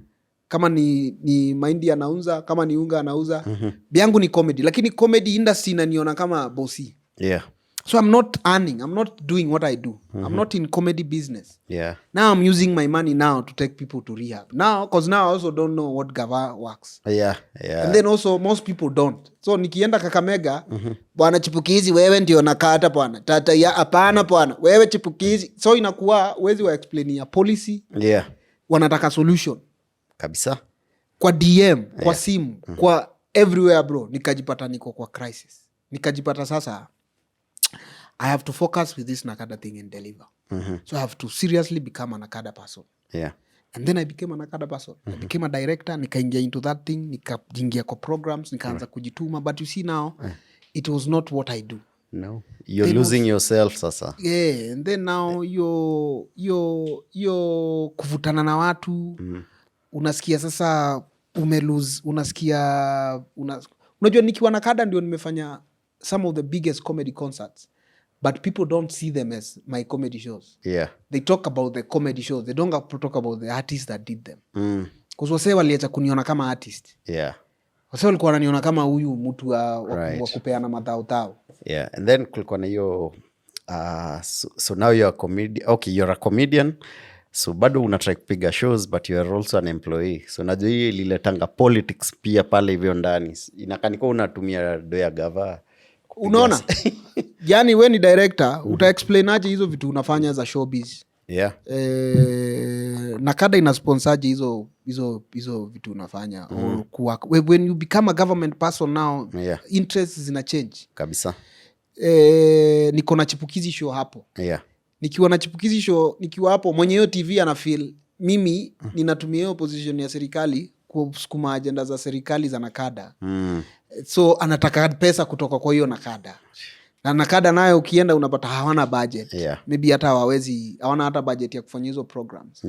Kama ni mahindi anauza, kama ni unga anauza. Biangu ni comedy, lakini comedy industry inaniona kama bosi. So I'm not earning, I'm not doing what I do. I'm not in comedy business. Now I'm using my money now to take people to rehab. Now, because now I also don't know what Gava works. And then also most people don't. So nikienda Kakamega, bwana Chipukeezy wewe ndio nakata bwana. Tata ya hapana bwana. Wewe Chipukeezy. So inakuwa uwezi wa explain ya policy. Wanataka solution. Kabisa. Kwa DM, kwa simu, kwa everywhere bro. Nikajipata niko kwa crisis. Nikajipata sasa I have to focus with this Nakada thing and deliver. So I have to seriously become a Nakada person. And then I became a Nakada person. I became a director, nikaingia into that thing, nikaingia kwa programs, nikaanza kujituma. But you see now, it was not what I do. No, you're then losing yourself sasa. And then now you're kuvutana na watu, unasikia sasa umelose, unajua nikiwa Nakada ndio nimefanya some of the biggest comedy concerts. But people don't see them as my comedy shows. They talk about the comedy shows. They don't talk about the artists that did them. Because wase waliacha kuniona kama artist. Wase walikuwa wananiona kama huyu mtu wa kupeana madhautao. And then kulikuwa na hiyo so now you're a comedian. Okay, you're a comedian. So bado unatry kupiga shows but you are also an employee. So najua hii ililetanga politics pia pale hivyo ndani. Inakanikuwa unatumia doya gava. Unaona? Yani we ni director, uta-explain aje hizo vitu unafanya za showbiz. Nakada inasponsaje hizo vitu unafanya. When you become a government person now, interests zina change. Kabisa. Niko na Chipukeezy show hapo. Nikiwa na Chipukeezy show, nikiwa hapo, mwenye hiyo TV ana feel, mimi ninatumia hiyo position ya serikali kusukuma agenda za serikali za Nakada. So anataka pesa kutoka kwa hiyo Nakada. Na Nakada nayo ukienda unapata hawana budget. Maybe hata hawana hata budget ya kufanya hizo programs.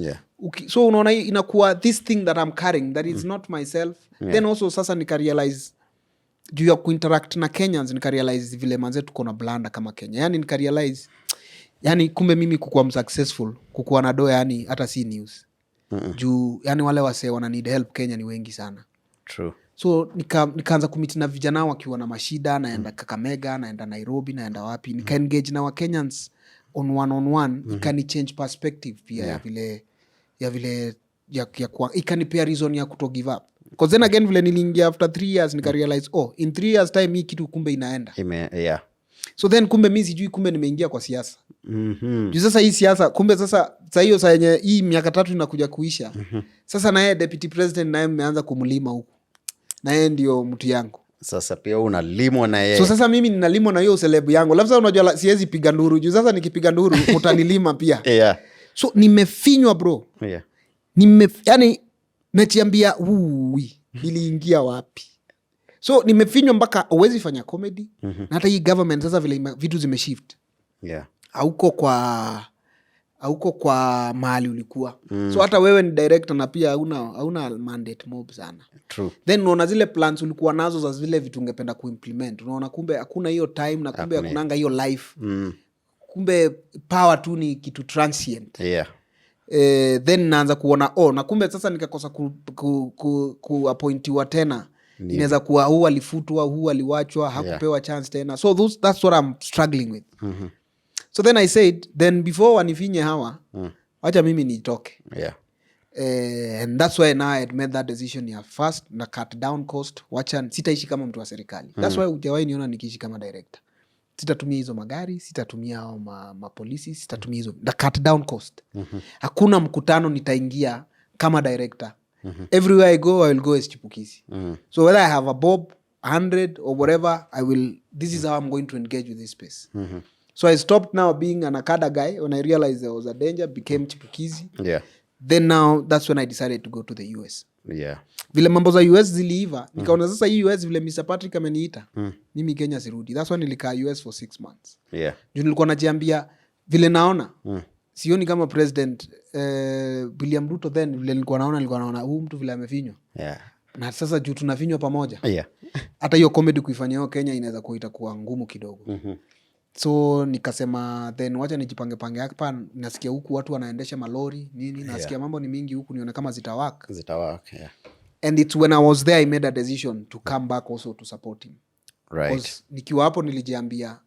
So unaona inakuwa this thing that I'm carrying that is not myself. Then also sasa nika-realize juu ya kuinteract na Kenyans, nika-realize vile manze tuko na blanda kama Kenya. Yani nika-realize yani kumbe mimi kukuwa msuccessful, kukuwa na doa yani hata si news. Juu yani wale wase wana need help Kenya ni wengi sana. True. So nikaanza kumiti na vijana wakiwa na mashida, naenda Kakamega, naenda Nairobi, naenda wapi. Nika engage na wa Kenyans on one. Ikani change perspective pia ya vile ikanipea reason ya kuto give up. Because then again vile niliingia after 3 years nika realize in 3 years time hii kitu kumbe inaenda. So then kumbe mimi sijui kumbe nimeingia kwa siasa. Juu sasa hii siasa kumbe sasa hiyo saa yenye hii miaka 3 inakuja kuisha. Sasa na yeye deputy president naye mmeanza kumlima huko. Na yeye ndio mtu yangu. Sasa pia unalimwa na yeye. So sasa mimi ninalimwa na hiyo celebu yangu. Labda unajua siwezi piga nduru. Juu sasa nikipiga nduru utanilima pia. So nimefinywa bro. Yani nachiambia niliingia wapi. So nimefinywa mpaka uwezi fanya comedy. Na hata hii government sasa vile vitu zimeshift. Hauko kwa mahali ulikuwa. So hata wewe ni director na pia hauna mandate mob sana. True. Then unaona zile plans ulikuwa nazo za zile vitu ungependa kuimplement. Unaona kumbe hakuna hiyo time na kumbe hakunanga hiyo life. Kumbe power tu ni kitu transient. Then naanza kuona na kumbe sasa nikakosa kuappointiwa tena. Inaweza kuwa huu alifutwa, huu aliwachwa, hakupewa chance tena. So that's what I'm struggling with. So then I said, then before wanifinye hawa, wacha mimi nitoke. And that's why now I had made that decision ya first, na cut down cost, wacha sitaishi kama mtu wa serikali. That's why ujawai niona nikiishi kama director. Sitatumia hizo magari, sitatumia hao mapolisi, sitatumia hizo, na cut down cost. Hakuna mkutano nitaingia kama director. Everywhere I go as Chipukeezy. So whether I have a bob, 100 or whatever, this is how I'm going to engage with this space. So I stopped now being an Nakada guy when I realized there was a danger, became Chipukeezy. Then now that's when I decided to go to the US. Vile mambo za US ziliiva, nikaona sasa hii US vile Mr. Patrick ameniita, mimi Kenya sirudi. That's when nilikaa US for 6 months. Juu nilikuwa najiambia vile naona, sioni kama president William Ruto then vile nilikuwa naona huu mtu vile amefinywa. Na sasa juu tunafinywa pamoja. Hata hiyo comedy kuifanya hiyo Kenya inaweza kuwa itakuwa ngumu kidogo. So nikasema then wacha nijipange hapa, nasikia huku watu wanaendesha malori nini, nasikia mambo ni mingi huku, nione kama zitawak. Yeah. And it's when I was there I made a decision to come back also to support him. Right. Nikiwa hapo nilijiambia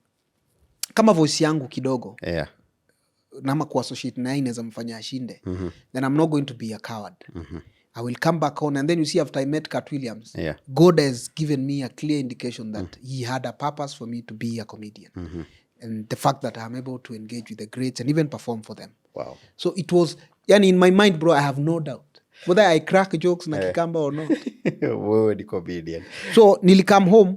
kama voice yangu kidogo, yeah, nama kuassociate naye inaweza mfanya ashinde, then I'm not going to be a coward. I will come back on, and then you see after I met Cat Williams, God has given me a clear indication that he had a purpose for me to be a comedian. And the fact that I'm able to engage with the greats and even perform for them. Wow. So it was, yani in my mind bro, I have no doubt whether I crack jokes na Kikamba or not. Wewe ni comedian. So nilikam home,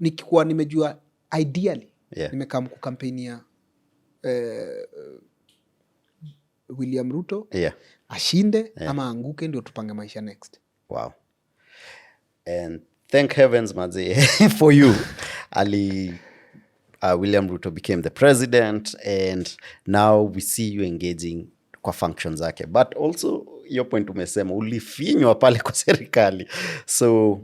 nikikuwa nimejua ideally, nimekam kukampenia William Ruto, ashinde ama anguke, ndio tupange maisha next. Wow. And thank heavens manzi for you. William Ruto became the president, and now we see you engaging kwa functions zake. But also your point umesema ulifinywa pale kwa serikali. So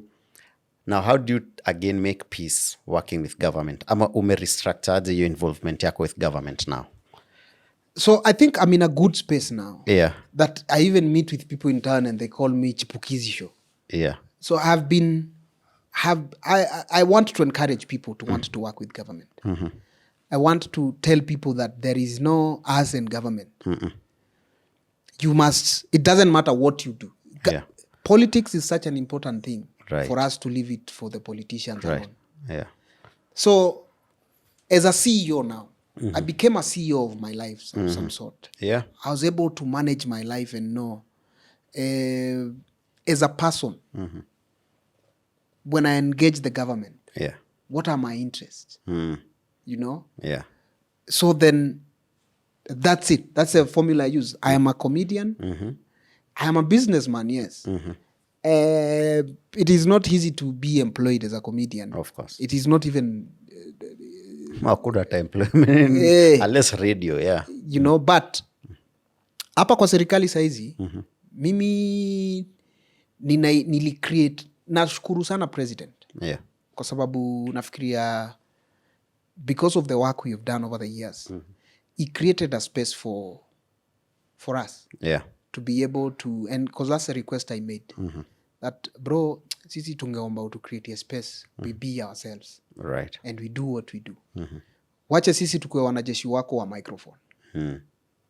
now how do you again make peace working with government? Ama restructure your involvement yako with government now? So I think I'm in a good space now. Yeah. That I even meet with people in town and they call me Chipukeezy show. Yeah. So I want to encourage people to want to work with government. I want to tell people that there is no us in government. You must, it doesn't matter what you do. Politics is such an important thing for us to leave it for the politicians alone. Yeah. So as a CEO now, I became a CEO of my life of some sort. Yeah. I was able to manage my life and know as a person, when I engage the government, what are my interests? You know? Yeah. So then that's it. That's a formula I use. I am a comedian. I am a businessman, yes. It is not easy to be employed as a comedian. Of course. It is not even... Hakuna employment unless radio, you know, but hapa kwa serikali saizi, mimi nilicreate, nashukuru sana president. Kwa sababu nafikiria because of the work we have done over the years, he created a space for us to be able to, and because that's a request I made, that bro, sisi tungeomba to create a space, we be ourselves, right, and we do what we do. Wacha sisi tukue wanajeshi wako wa microphone.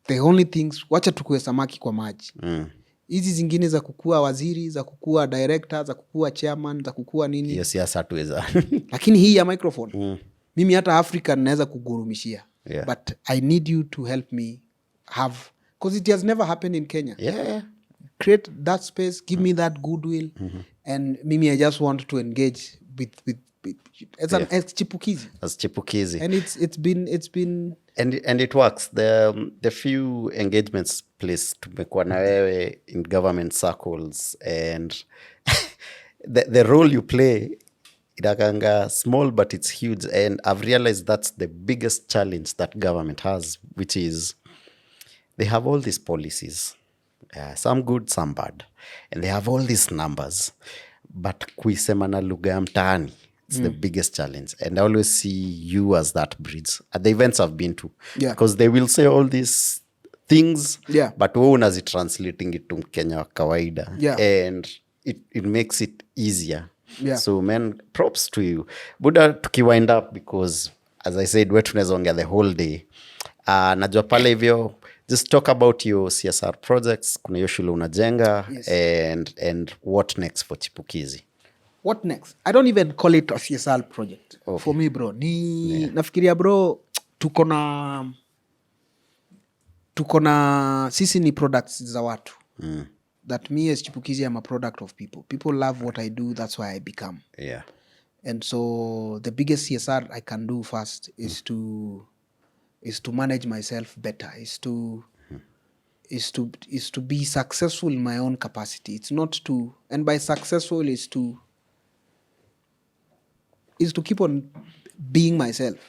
The only things, wacha tukue samaki kwa maji. Hizi zingine za kukua waziri, za kukua director, za kukua chairman, za kukua nini, hiyo siasa tuweza. Lakini hii ya microphone, mimi hata Africa naweza kugurumishia. But I need you to help me have, because it has never happened in Kenya. Create that space, give me that goodwill, and mimi I just want to engage with as Chipukeezy. As Chipukeezy. And it's been and it works. The few engagements place tumekuwa na wewe in government circles, and the role you play inakanga small but it's huge, and I've realized that's the biggest challenge that government has, which is they have all these policies, some good, some bad, and they have all these numbers, but kuisema na lugha ya mtaani, it's the biggest challenge. And I always see you as that bridge at the events I've been to, because they will say all these things, but wewe unazitranslating it to Kenya wa kawaida, and it makes it easier. So man, props to you. Buda, tukiwind up, because as I said, we're tunaweza ongea the whole day. Najua pale hivyo, just talk about your CSR projects. Kuna hiyo shule unajenga, and what next for Chipukeezy? What next? I don't even call it a CSR project. For me bro, nafikiria bro, tuko na sisi ni products za watu. That me as Chipukeezy, I'm a product of people. People love what I do, that's why I become. And so the biggest CSR I can do first is to manage myself better, is to be successful in my own capacity. It's not to, and by successful is to keep on being myself.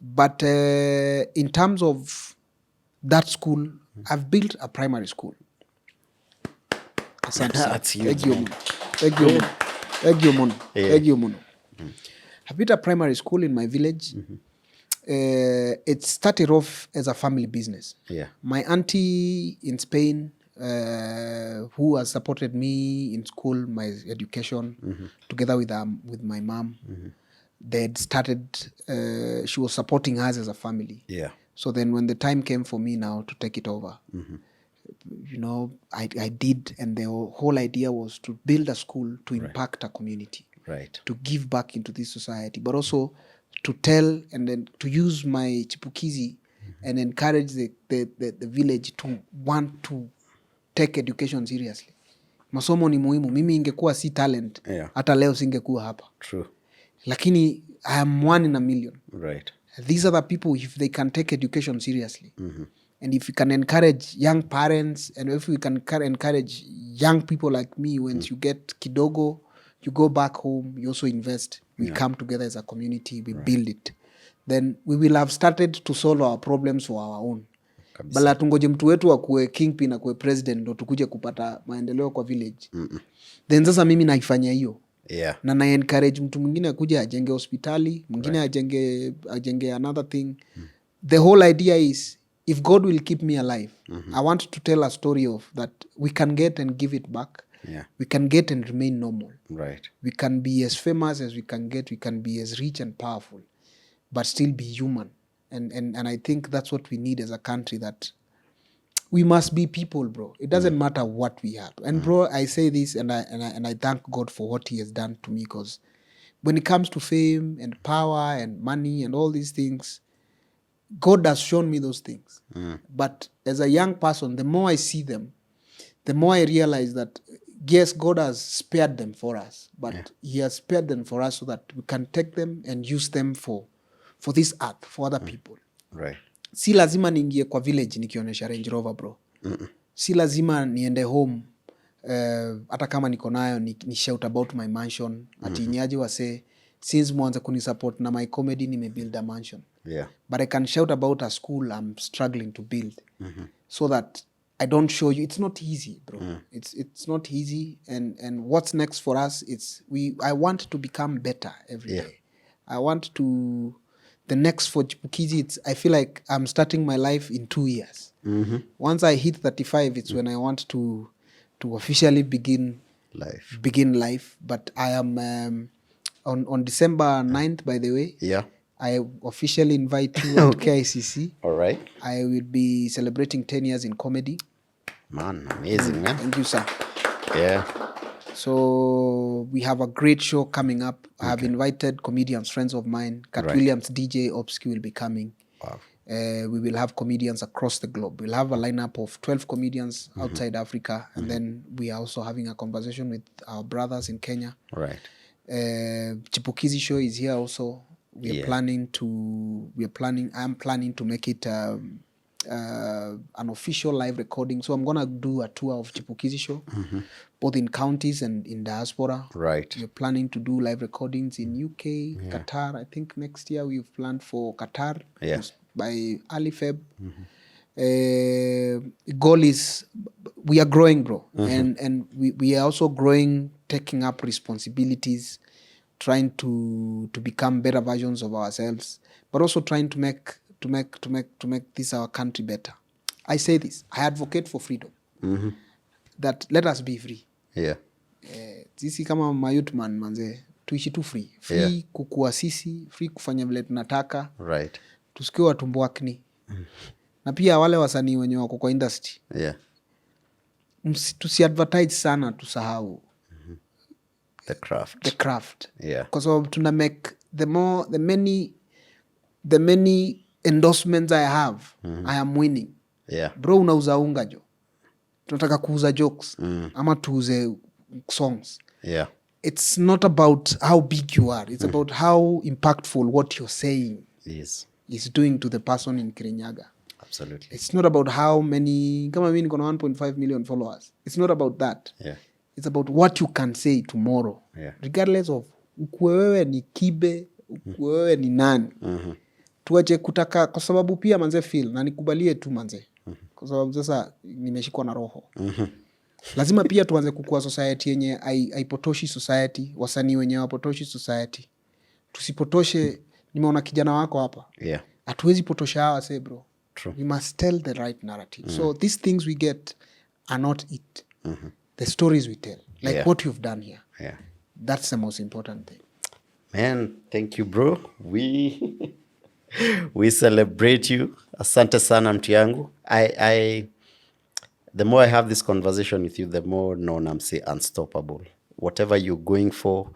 But in terms of that school, I've built a primary school. That's huge. Thank you, Mono. Havita Primary School in my village. It started off as a family business. Yeah. My auntie in Spain, who has supported me in school, my education, together with my mom, they had started. She was supporting us as a family. Yeah. So then, when the time came for me now to take it over, I did, and the whole idea was to build a school to impact a community, Right. to give back into this society, but also to tell and then to use my Chipukeezy and encourage the village to want to take education seriously. Masomo ni muhimu. Mimi ingekuwa si talent, hata leo singekuwa hapa. True. Lakini I am 1 in a million. Right. These are the people, if they can take education seriously, and if we can encourage young parents, and if we can encourage young people like me, once you get kidogo, you go back home, you also invest, we come together as a community, we build it, then we will have started to solve our problems for our own. Bala tungoje mtu wetu akuwe kingpin, akuwe president, ndo tukuje kupata maendeleo kwa village. Then sasa mimi naifanya hiyo. Yeah. Na na encourage mtu mwingine akuje ajenge hospitali, mwingine ajenge another thing. The whole idea is, if God will keep me alive, I want to tell a story of that we can get and give it back. Yeah. We can get and remain normal. Right. We can be as famous as we can get. We can be as rich and powerful, but still be human. And I think that's what we need as a country, that we must be people, bro. It doesn't matter what we have. And bro, I say this and I thank God for what he has done to me, because when it comes to fame and power and money and all these things, God has shown me those things. But as a young person, the more I see them, the more I realize that, yes, God has spared them for us, but he has spared them for us so that we can take them and use them for this earth, for other people. Right. Si lazima niingie kwa village nikionyesha Range Rover, bro. Si lazima niende home, hata kama niko nayo ni shout about my mansion. Ati nyaji wase, since mwanza kunisupport na my comedy, nimebuild a mansion. Yeah. But I can shout about a school I'm struggling to build, so that I don't show you. It's not easy, bro. It's not easy. And what's next for us? I want to become better every day. I want to. The next for Chipukeezy, I feel like I'm starting my life in 2 years. Once I hit 35, it's when I want to officially begin life. But I am on December 9th, by the way. Yeah. I officially invite you at KICC. All right. I will be celebrating 10 years in comedy. Man, amazing, man. Thank you, sir. Yeah. So we have a great show coming up. I have invited comedians, friends of mine. Cat Williams, DJ Opsky will be coming. Wow. We will have comedians across the globe. We'll have a lineup of 12 comedians outside Africa. And then we are also having a conversation with our brothers in Kenya. Right. Chipukeezy show is here also. I'm planning to make it an official live recording. So I'm going to do a tour of Chipukeezy show, both in counties and in diaspora. Right. We're planning to do live recordings in UK, Qatar. I think next year we've planned for Qatar by early Feb. Goal is, we are growing, bro. And we are also growing, taking up responsibilities, trying to become better versions of ourselves, but also trying to make this our country better. I say this, I advocate for freedom. That let us be free. Yeah. Sisi kama mayouth man, manze, tuishi tu free. Free kukua sisi, free kufanya vile tunataka. Right. Tusikiwe watumbwakni. Na pia wale wasanii wenye wako kwa industry. Yeah. Tusi-advertise sana, tusahau. The craft. The craft. Yeah. Because tuna make the many endorsements I have, I am winning. Yeah. Bro, unauza unga jo. Tunataka kuuza jokes. Ama tuuze songs. Yeah. It's not about how big you are. It's about how impactful what you're saying is doing to the person in Kirinyaga. Absolutely. It's not about how many, kama mimi niko na 1.5 million followers. It's not about that. Yeah. It's about what you can say tomorrow. Yeah. Regardless of ukuwe wewe ni kibe, ukuwe wewe ni nani. Tuache kutaka, kwa sababu pia manze feel, na nikubalie tu manze. Kwa sababu sasa nimeshikwa na roho. Lazima pia tuanze kukua society yenye haipotoshi society, wasanii wenye wapotoshi society. tusipotoshe. Nimeona kijana wako hapa, hatuwezi potosha hawa say bro. True. We must tell the right narrative. So these things we get are not it. The stories we tell, like what you've done here. That's the most important thing. Man, thank you bro. We celebrate you. Asante sana mtu yangu. The more I have this conversation with you, the more known I'm say unstoppable. Whatever you're going for,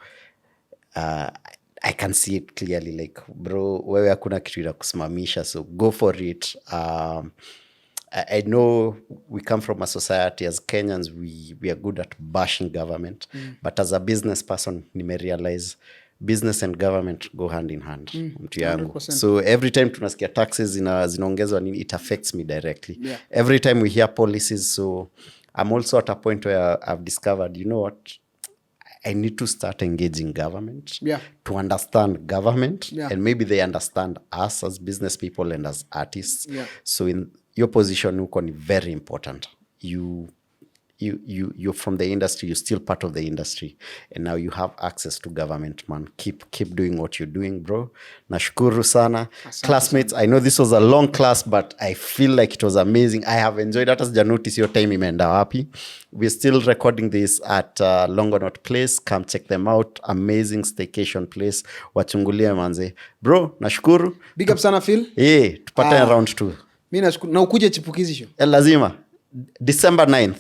I can see it clearly. Like bro, wewe hakuna kitu ina kusimamisha, so go for it. I know we come from a society as Kenyans, we are good at bashing government, but as a business person, nimerealize business and government go hand in hand. Mtu yangu. So every time tunasikia taxes zinaongezwa nini, it affects me directly. Every time we hear policies, so I'm also at a point where I've discovered, you know what, I need to start engaging government to understand government, and maybe they understand us as business people and as artists. So in your position, uko ni very important. You're from the industry, you're still part of the industry, and now you have access to government, man. Keep doing what you're doing, bro. Nashukuru sana. Classmates, I know this was a long class, but I feel like it was amazing. I have enjoyed it. As notice your time imeenda wapi. We're still recording this at Longonot Place. Come check them out. Amazing staycation place. Wachungulie manze. Bro, nashukuru. Big up sana Phil. Tupatane round 2. Mimi nashukuru. Na ukuje Chipukeezy show. Lazima. December 9th.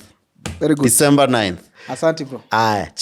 Very good. December 9th. Asante bro.